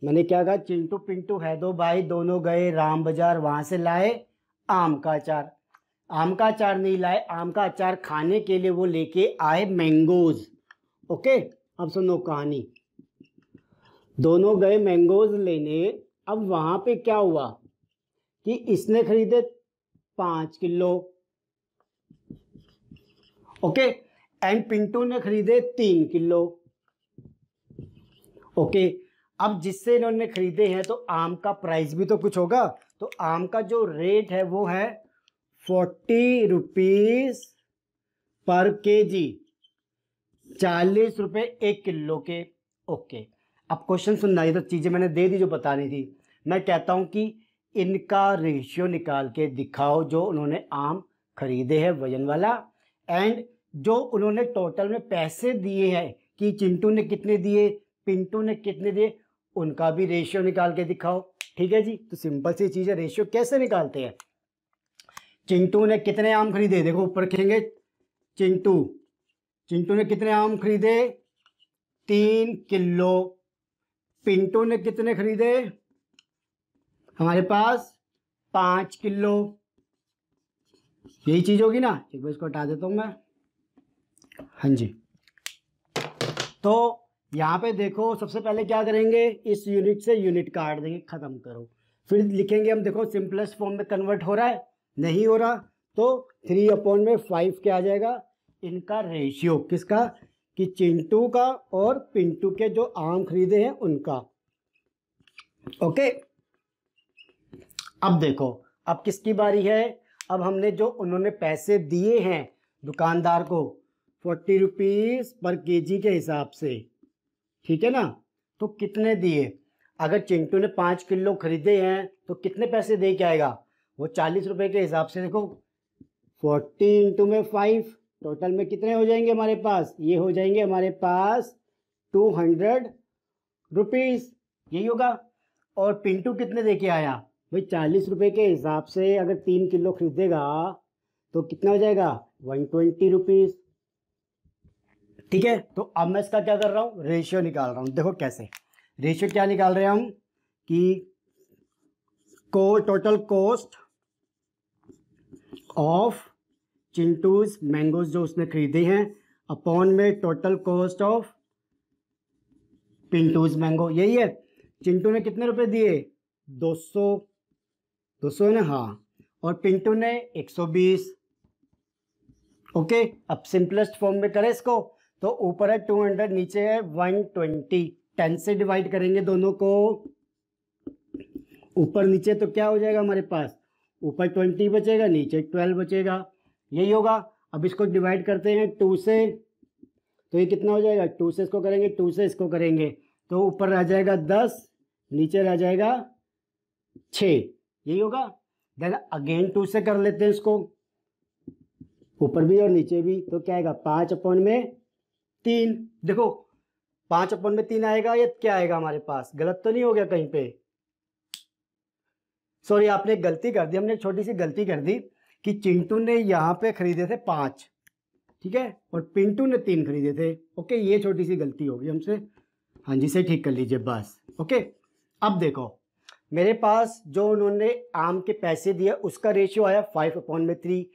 Speaker 1: मैंने क्या कहा, चिंटू पिंटू है 2 भाई, दोनों गए राम बाजार, वहां से लाए आम का अचार। आम का अचार नहीं लाए, आम का अचार खाने के लिए वो लेके आए मैंगोज। ओके, अब सुनो कहानी, दोनों गए मैंगोज लेने। अब वहां पे क्या हुआ कि इसने खरीदे 5 किलो, ओके, एंड पिंटू ने खरीदे 3 किलो। ओके, अब जिससे इन्होंने खरीदे हैं तो आम का प्राइस भी तो कुछ होगा, तो आम का जो रेट है वो है 40 रुपीज पर केजी, 40 रुपए 1 किलो के। ओके, अब क्वेश्चन सुनना, ये तो चीजें मैंने दे दी जो बतानी थी। मैं कहता हूं कि इनका रेशियो निकाल के दिखाओ जो उन्होंने आम खरीदे हैं वजन वाला, एंड जो उन्होंने टोटल में पैसे दिए हैं कि चिंटू ने कितने दिए पिंटू ने कितने दिए, उनका भी रेशियो निकाल के दिखाओ। ठीक है जी, तो सिंपल सी चीज है, रेशियो कैसे निकालते हैं। चिंटू ने कितने आम खरीदे, देखो ऊपर लिखेंगे, चिंटू ने कितने आम खरीदे 3 किलो, पिंटू ने कितने खरीदे हमारे पास 5 किलो, यही चीज होगी ना। एक बार इसको हटा देता हूं मैं, हाँ जी। तो यहाँ पे देखो सबसे पहले क्या करेंगे, इस यूनिट से यूनिट काट देंगे, खत्म करो, फिर लिखेंगे हम, देखो सिंपलेस्ट फॉर्म में कन्वर्ट हो रहा है, नहीं हो रहा, तो 3/5 क्या आ जाएगा, इनका रेशियो किसका, कि चिंटू का और पिंटू के जो आम खरीदे हैं उनका। ओके, अब देखो, अब किसकी बारी है, अब हमने जो उन्होंने पैसे दिए हैं दुकानदार को 40 रुपीज पर केजी के हिसाब से, ठीक है ना, तो कितने दिए, अगर चिंटू ने 5 किलो खरीदे हैं तो कितने पैसे दे के आएगा, वो 40 रुपए के हिसाब से, देखो 40 × 5, टोटल में कितने हो जाएंगे हमारे पास, ये हो जाएंगे हमारे पास 200 रुपीज, यही होगा। और पिंटू कितने दे के आया भाई? 40 रुपए के हिसाब से अगर 3 किलो खरीदेगा तो कितना हो जाएगा? 120 रुपीज। ठीक है, तो अब मैं इसका क्या कर रहा हूँ? रेशियो निकाल रहा हूँ। देखो कैसे रेशियो क्या निकाल रहे हैं हम कि टोटल कॉस्ट ऑफ चिंटूज मैंगोज जो उसने खरीदे हैं अपॉन में टोटल कॉस्ट ऑफ पिंटूज मैंगो। यही है। चिंटू ने कितने रुपए दिए? 200 200 है ना? हाँ। और पिंटू ने 120। ओके, अब सिंपलेस्ट फॉर्म में करें इसको तो ऊपर है 200, नीचे है 120। 10 से डिवाइड करेंगे दोनों को, ऊपर नीचे तो क्या हो जाएगा हमारे पास? ऊपर 20 बचेगा, नीचे 12 बचेगा। यही होगा। अब इसको डिवाइड करते हैं 2 से, तो ये कितना हो जाएगा? 2 से इसको करेंगे, 2 से इसको करेंगे तो ऊपर रह जाएगा 10, नीचे रह जाएगा 6। यही होगा। देन अगेन 2 से कर लेते हैं इसको, ऊपर भी और नीचे भी, तो क्या आएगा? 5/3। देखो 5/3 आएगा, या क्या आएगा हमारे पास? गलत तो नहीं हो गया कहीं पे? सॉरी, आपने एक गलती कर दी, हमने एक छोटी सी गलती कर दी कि चिंटू ने यहाँ पे खरीदे थे 5, ठीक है, और पिंटू ने 3 खरीदे थे। ओके, ये छोटी सी गलती होगी हमसे। हाँ जी, से ठीक कर लीजिए बस। ओके, अब देखो मेरे पास जो उन्होंने आम के पैसे दिए उसका रेशियो आया 5/3।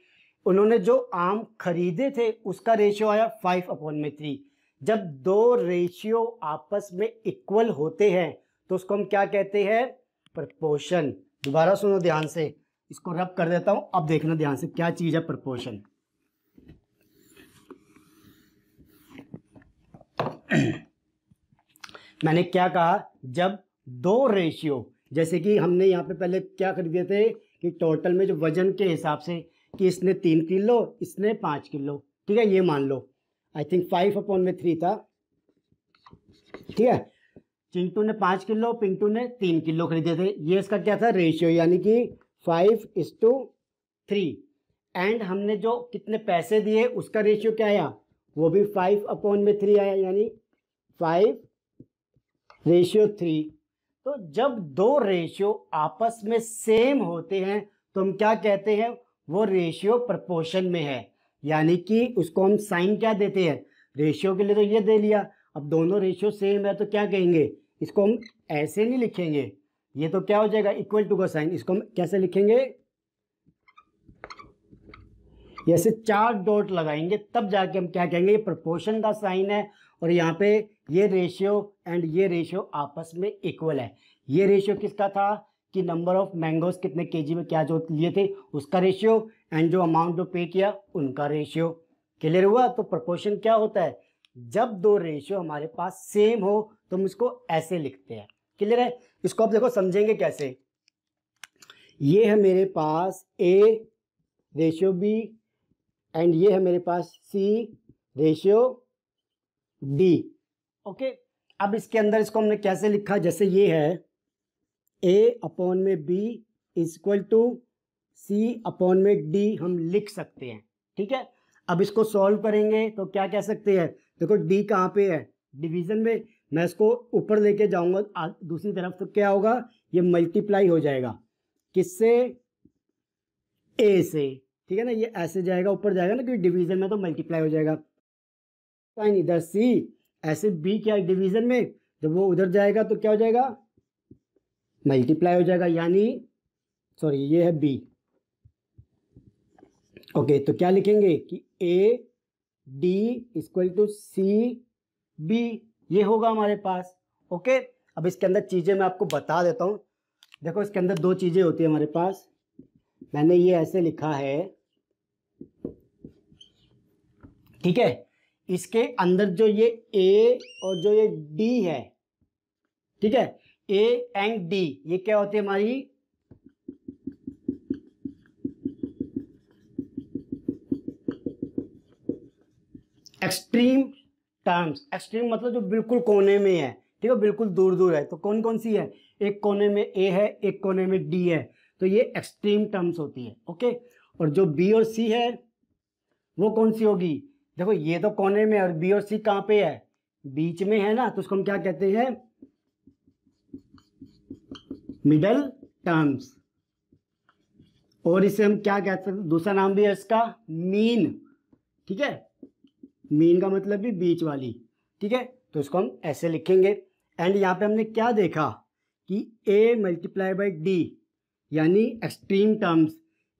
Speaker 1: उन्होंने जो आम खरीदे थे उसका रेशियो आया 5/3। जब दो रेशियो आपस में इक्वल होते हैं तो उसको हम क्या कहते हैं? प्रपोर्शन। दोबारा सुनो ध्यान से, इसको रब कर देता हूं, अब देखना ध्यान से क्या चीज है प्रपोर्शन। मैंने क्या कहा? जब दो रेशियो, जैसे कि हमने यहाँ पे पहले क्या खरीदे थे कि टोटल में जो वजन के हिसाब से कि इसने 3 किलो, इसने 5 किलो, ठीक है, ये मान लो आई थिंक 5/3 था। ठीक है, चिंटू ने 5 किलो, पिंटू ने 3 किलो खरीदे थे। ये इसका क्या था? रेशियो, यानी कि 5:3। एंड हमने जो कितने पैसे दिए उसका रेशियो क्या आया? वो भी 5/3 आया, यानी 5:3। तो जब दो रेशियो आपस में सेम होते हैं तो हम क्या कहते हैं? वो रेशियो प्रपोर्शन में है, यानी कि उसको हम साइन क्या देते हैं? रेशियो के लिए तो ये दे लिया, अब दोनों रेशियो सेम है तो क्या कहेंगे? इसको हम ऐसे नहीं लिखेंगे, ये तो क्या हो जाएगा? इक्वल टू का साइन। इसको हम कैसे लिखेंगे? ऐसे 4 डॉट लगाएंगे, तब जाके हम क्या कहेंगे? ये प्रपोर्शन का साइन है और यहाँ पे ये रेशियो एंड ये रेशियो आपस में इक्वल है। ये रेशियो किसका था? कि नंबर ऑफ मैंगोज कितने केजी में क्या जो लिए थे उसका रेशियो, एंड जो अमाउंट जो पे किया उनका रेशियो। क्लियर हुआ? तो प्रपोर्शन क्या होता है? जब दो रेशियो हमारे पास सेम हो तो हम इसको ऐसे लिखते हैं। क्लियर है? इसको आप देखो समझेंगे कैसे। ये है मेरे पास A रेशियो B एंड ये है मेरे पास C रेशियो D। ओके, अब इसके अंदर इसको हमने कैसे लिखा? जैसे ये है A/B इक्वल टू C/D हम लिख सकते हैं। ठीक है, अब इसको सॉल्व करेंगे तो क्या कह सकते हैं? देखो D कहाँ पे है? डिवीजन में। मैं इसको ऊपर लेके जाऊंगा दूसरी तरफ तो क्या होगा? ये मल्टीप्लाई हो जाएगा किससे? A से। ठीक है ना, ये ऐसे जाएगा, ऊपर जाएगा ना, क्योंकि डिवीजन में तो मल्टीप्लाई हो जाएगा। साइन इधर C, ऐसे B क्या है डिवीजन में, जब वो उधर जाएगा तो क्या हो जाएगा? मल्टीप्लाई हो जाएगा, यानी सॉरी ये है B। ओके, तो क्या लिखेंगे कि AD इक्वल टू CB, ये होगा हमारे पास। ओके, अब इसके अंदर चीजें मैं आपको बता देता हूं। देखो इसके अंदर दो चीजें होती है हमारे पास। मैंने ये ऐसे लिखा है, ठीक है, इसके अंदर जो ये A और जो ये D है, ठीक है, A एंड D ये क्या होती है? हमारी एक्सट्रीम टर्म्स। एक्सट्रीम मतलब जो बिल्कुल कोने में है, ठीक है, बिल्कुल दूर दूर है। तो कौन कौन सी है? एक कोने में A है, एक कोने में D है, तो ये एक्सट्रीम टर्म्स होती है। ओके, और जो B और C है वो कौन सी होगी? देखो ये तो कोने में है और B और C कहाँ पे है? बीच में है ना, तो उसको हम क्या कहते हैं? मिडल टर्म्स, और इसे हम क्या कहते हैं, दूसरा नाम भी है इसका मीन, ठीक है, मीन का मतलब भी बीच वाली, ठीक है, तो इसको हम ऐसे लिखेंगे। एंड यहाँ पे हमने क्या देखा कि a मल्टीप्लाई बाई डी यानी extreme terms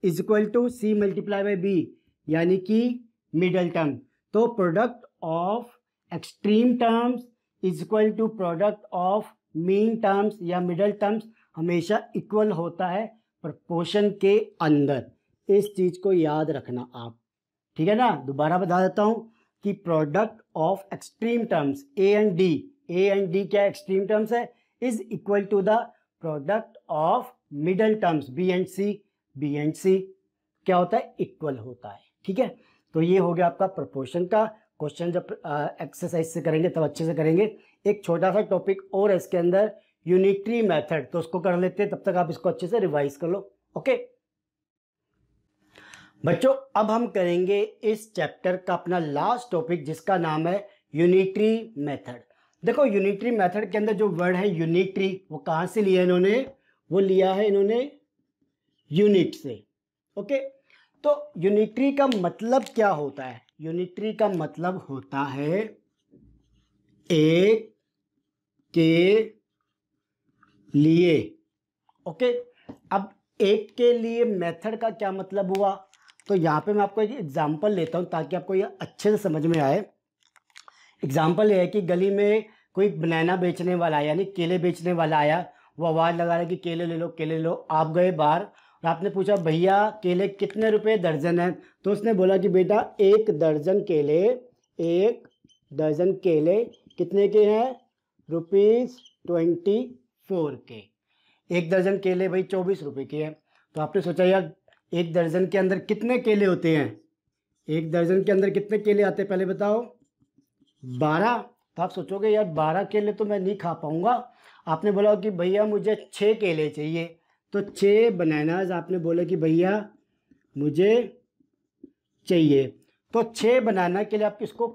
Speaker 1: is equal to c multiply by b यानी कि मिडल टर्म। तो product of extreme terms is equal to product of mean terms या मिडल टर्म्स हमेशा इक्वल होता है प्रोपोर्शन के अंदर। इस चीज को याद रखना आप, ठीक है ना। दोबारा बता देता हूं कि product of extreme terms A and D क्या एक्सट्रीम टर्म्स है, is equal to the product of middle terms B and C क्या होता है, इक्वल होता है, ठीक है। तो ये हो गया आपका प्रोपोर्शन का क्वेश्चन। जब एक्सरसाइज से करेंगे तब अच्छे से करेंगे। एक छोटा सा टॉपिक और है इसके अंदर, यूनिटरी मेथड, तो उसको कर लेते हैं, तब तक आप इसको अच्छे से रिवाइज कर लो। ओके बच्चों, अब हम करेंगे इस चैप्टर का अपना लास्ट टॉपिक जिसका नाम है यूनिटरी मेथड। देखो यूनिटरी मेथड के अंदर जो वर्ड है यूनिटरी, वो कहाँ से लिया इन्होंने, वो लिया है इन्होंने यूनिट से। ओके, तो यूनिटरी का मतलब क्या होता है, यूनिटरी का मतलब होता है एक के लिए। ओके, अब एक के लिए मेथड का क्या मतलब हुआ, तो यहाँ पे मैं आपको एक एग्जांपल लेता हूँ ताकि आपको ये अच्छे से समझ में आए। एग्जांपल ये है कि गली में कोई बनाना बेचने वाला आया, यानी केले बेचने वाला आया, वो आवाज़ लगा रहा है कि केले ले लो केले ले लो। आप गए बाहर और आपने पूछा भैया केले कितने रुपए दर्जन है, तो उसने बोला कि बेटा एक दर्जन केले कितने के हैं, ₹24 के। एक दर्जन केले भाई 24 रुपए के हैं। तो आपने सोचा यार एक दर्जन के अंदर कितने केले होते हैं, एक दर्जन के अंदर कितने केले आते हैं पहले बताओ, 12। तो आप सोचोगे यार 12 केले तो मैं नहीं खा पाऊंगा। आपने बोला कि भैया मुझे 6 केले चाहिए, तो 6 बनानाज आपने बोला कि भैया मुझे चाहिए। तो 6 बनाना के लिए आप इसको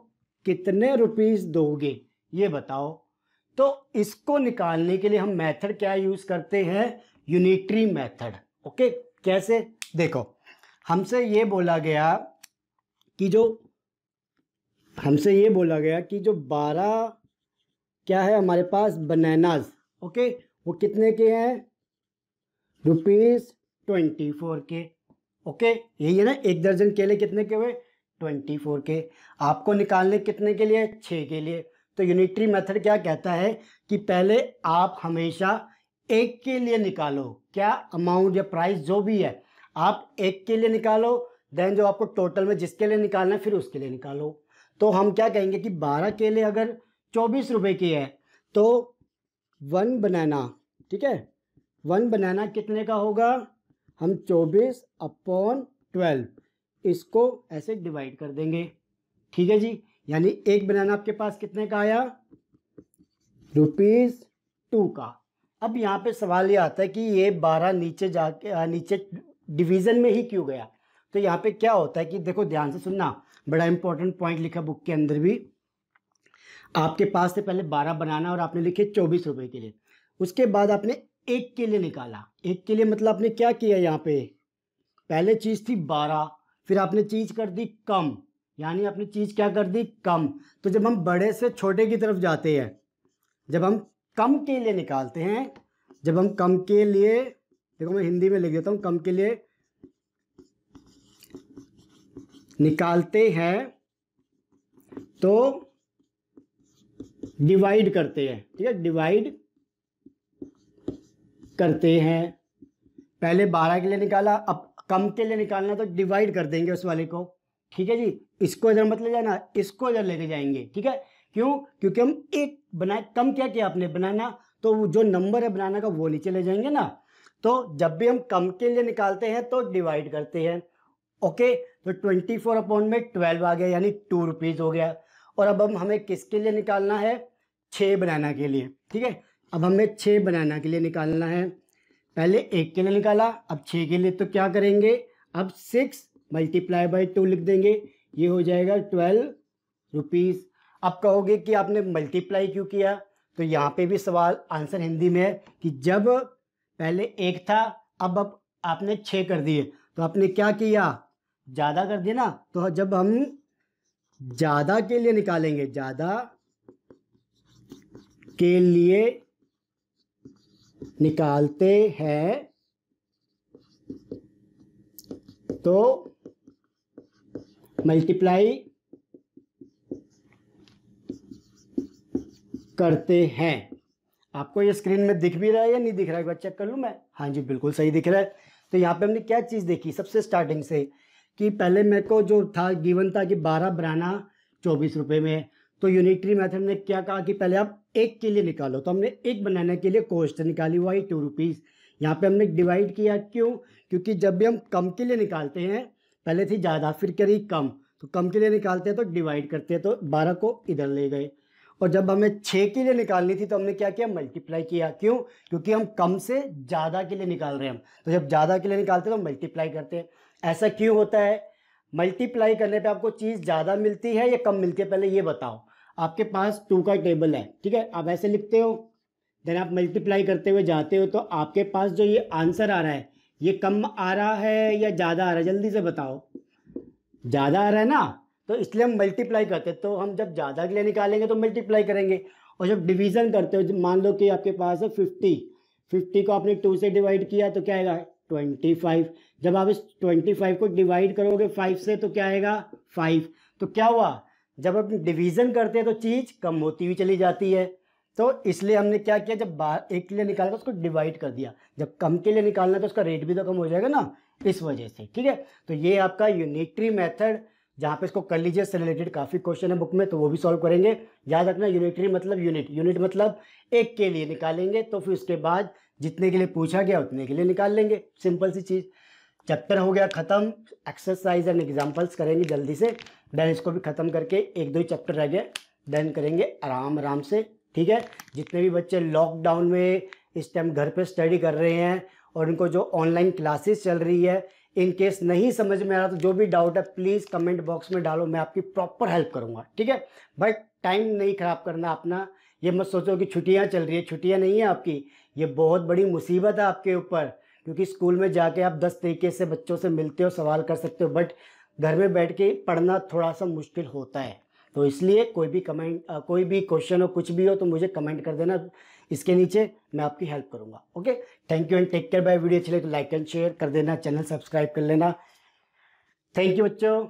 Speaker 1: कितने रुपीस दोगे ये बताओ। तो इसको निकालने के लिए हम मेथड क्या यूज करते हैं, यूनिटरी मेथड। ओके, कैसे, देखो हमसे ये बोला गया कि जो 12 क्या है हमारे पास बनानाज, ओके, वो कितने के हैं, ₹24 के। ओके, यही है ना, एक दर्जन केले कितने के हुए, 24 के। आपको निकालने कितने के लिए, 6 के लिए। तो यूनिटरी मेथड क्या कहता है कि पहले आप हमेशा एक के लिए निकालो, क्या अमाउंट या प्राइस जो भी है आप एक के लिए निकालो, देन जो आपको टोटल में जिसके लिए निकालना है फिर उसके लिए निकालो। तो हम क्या कहेंगे कि 12 केले अगर 24 रुपए की है तो 1 बनाना, ठीक है, 1 बनाना कितने का होगा, हम 24/12 इसको ऐसे डिवाइड कर देंगे, ठीक है जी। यानी एक बनाना आपके पास कितने का आया, ₹2 का। अब यहाँ पे सवाल ये आता है कि ये 12 नीचे जाके नीचे डिवीजन में ही क्यों गया। तो यहाँ पे क्या होता है कि देखो ध्यान से सुनना, बड़ा इंपॉर्टेंट पॉइंट लिखा बुक के अंदर भी। आपके पास से पहले 12 बनाना और आपने लिखे 24 रुपए के लिए, उसके बाद आपने एक के लिए निकाला। एक के लिए मतलब आपने क्या किया, यहाँ पे पहले चीज थी 12, फिर आपने चीज कर दी कम, यानी आपने चीज क्या कर दी, कम। तो जब हम बड़े से छोटे की तरफ जाते हैं, जब हम कम के लिए निकालते हैं, जब हम कम के लिए, देखो मैं हिंदी में लिख देता हूं, कम के लिए निकालते हैं तो डिवाइड करते हैं, ठीक है, डिवाइड करते हैं। पहले 12 के लिए निकाला, अब कम के लिए निकालना तो डिवाइड कर देंगे उस वाले को, ठीक है जी। इसको इधर मत ले जाना, इसको इधर लेके जाएंगे, ठीक है। क्यों, क्योंकि हम एक बनाए, कम क्या किया आपने, बनाना, तो जो नंबर है बनाना का वो नीचे ले जाएंगे ना। तो जब भी हम कम के लिए निकालते हैं तो डिवाइड करते हैं। ओके, तो 24/12 आ गया, यानी ₹2 हो गया। और अब हम हमें किसके लिए निकालना है, 6 बनाना के लिए, ठीक है। अब हमें 6 बनाना के लिए निकालना है, पहले एक के लिए निकाला, अब 6 के लिए। तो क्या करेंगे, अब 6 मल्टीप्लाई बाई 2 लिख देंगे, ये हो जाएगा ₹12। अब कहोगे कि आपने मल्टीप्लाई क्यों किया, तो यहाँ पे भी सवाल आंसर हिंदी में है कि जब पहले 1 था, अब आपने 6 कर दिए, तो आपने क्या किया, ज़्यादा कर दिया ना। तो जब हम ज़्यादा के लिए निकालेंगे, ज़्यादा के लिए निकालते हैं तो मल्टीप्लाई करते हैं। आपको ये स्क्रीन में दिख भी रहा है या नहीं दिख रहा है, एक बार चेक कर लूँ मैं। हाँ जी, बिल्कुल सही दिख रहा है। तो यहाँ पे हमने क्या चीज़ देखी सबसे स्टार्टिंग से, कि पहले मेरे को जो था गिवन था कि 12 बनाना 24 रुपये में है। तो यूनिटरी मेथड ने क्या कहा कि पहले आप एक के लिए निकालो, तो हमने एक बनाने के लिए कॉस्ट निकाली हुआ 2 रुपीज़। यहाँ पे हमने डिवाइड किया, क्यों, क्योंकि जब भी हम कम के लिए निकालते हैं, पहले थी ज़्यादा फिर करी कम, तो कम के लिए निकालते हैं तो डिवाइड करते हैं, तो 12 को इधर ले गए। और जब हमें 6 के लिए निकालनी थी तो हमने क्या किया, मल्टीप्लाई किया। क्यों, क्योंकि हम कम से ज़्यादा के लिए निकाल रहे हैं हम, तो जब ज़्यादा के लिए निकालते हैं तो मल्टीप्लाई करते हैं। ऐसा क्यों होता है, मल्टीप्लाई करने पे आपको चीज़ ज़्यादा मिलती है या कम मिलती है, पहले ये बताओ। आपके पास 2 का टेबल है, ठीक है, आप ऐसे लिखते हो, देन आप मल्टीप्लाई करते हुए जाते हो, तो आपके पास जो ये आंसर आ रहा है, ये कम आ रहा है या ज़्यादा आ रहा है, जल्दी से बताओ। ज़्यादा आ रहा है ना, तो इसलिए हम मल्टीप्लाई करते हैं। तो हम जब ज़्यादा के लिए निकालेंगे तो मल्टीप्लाई करेंगे। और जब डिवीज़न करते हो, जब मान लो कि आपके पास है 50 को आपने 2 से डिवाइड किया तो क्या आएगा 25। जब आप इस 25 को डिवाइड करोगे 5 से तो क्या आएगा 5। तो क्या हुआ, जब आप डिवीज़न करते हैं तो चीज़ कम होती हुई चली जाती है। तो इसलिए हमने क्या किया, जब एक के लिए निकाला तो उसको डिवाइड कर दिया, जब कम के लिए निकालना तो उसका रेट भी तो कम हो जाएगा ना, इस वजह से। ठीक है, तो ये आपका यूनिटरी मेथड, जहाँ पे इसको कर लीजिए, से रिलेटेड काफ़ी क्वेश्चन है बुक में, तो वो भी सॉल्व करेंगे। याद रखना, यूनिटरी मतलब यूनिट मतलब एक के लिए निकालेंगे, तो फिर उसके बाद जितने के लिए पूछा गया उतने के लिए निकाल लेंगे, सिंपल सी चीज़। चैप्टर हो गया ख़त्म, एक्सरसाइज एंड एग्जाम्पल्स करेंगे जल्दी से, देन इसको भी ख़त्म करके 1-2 ही चैप्टर रह गए, देन करेंगे आराम आराम से। ठीक है, जितने भी बच्चे लॉकडाउन में इस टाइम घर पे स्टडी कर रहे हैं और इनको जो ऑनलाइन क्लासेस चल रही है, इन केस नहीं समझ में आ रहा तो जो भी डाउट है प्लीज़ कमेंट बॉक्स में डालो, मैं आपकी प्रॉपर हेल्प करूँगा। ठीक है, बट टाइम नहीं ख़राब करना अपना, ये मत सोचो कि छुट्टियाँ चल रही है, छुट्टियाँ नहीं है आपकी, ये बहुत बड़ी मुसीबत है आपके ऊपर। क्योंकि स्कूल में जाके आप 10 तरीके से बच्चों से मिलते हो, सवाल कर सकते हो, बट घर में बैठ के पढ़ना थोड़ा सा मुश्किल होता है। तो इसलिए कोई भी कोई भी क्वेश्चन हो, कुछ भी हो, तो मुझे कमेंट कर देना इसके नीचे, मैं आपकी हेल्प करूंगा। Okay, thank you and take care bye. Video अच्छी लगे तो लाइक एंड शेयर कर देना, चैनल सब्सक्राइब कर लेना। थैंक यू बच्चों।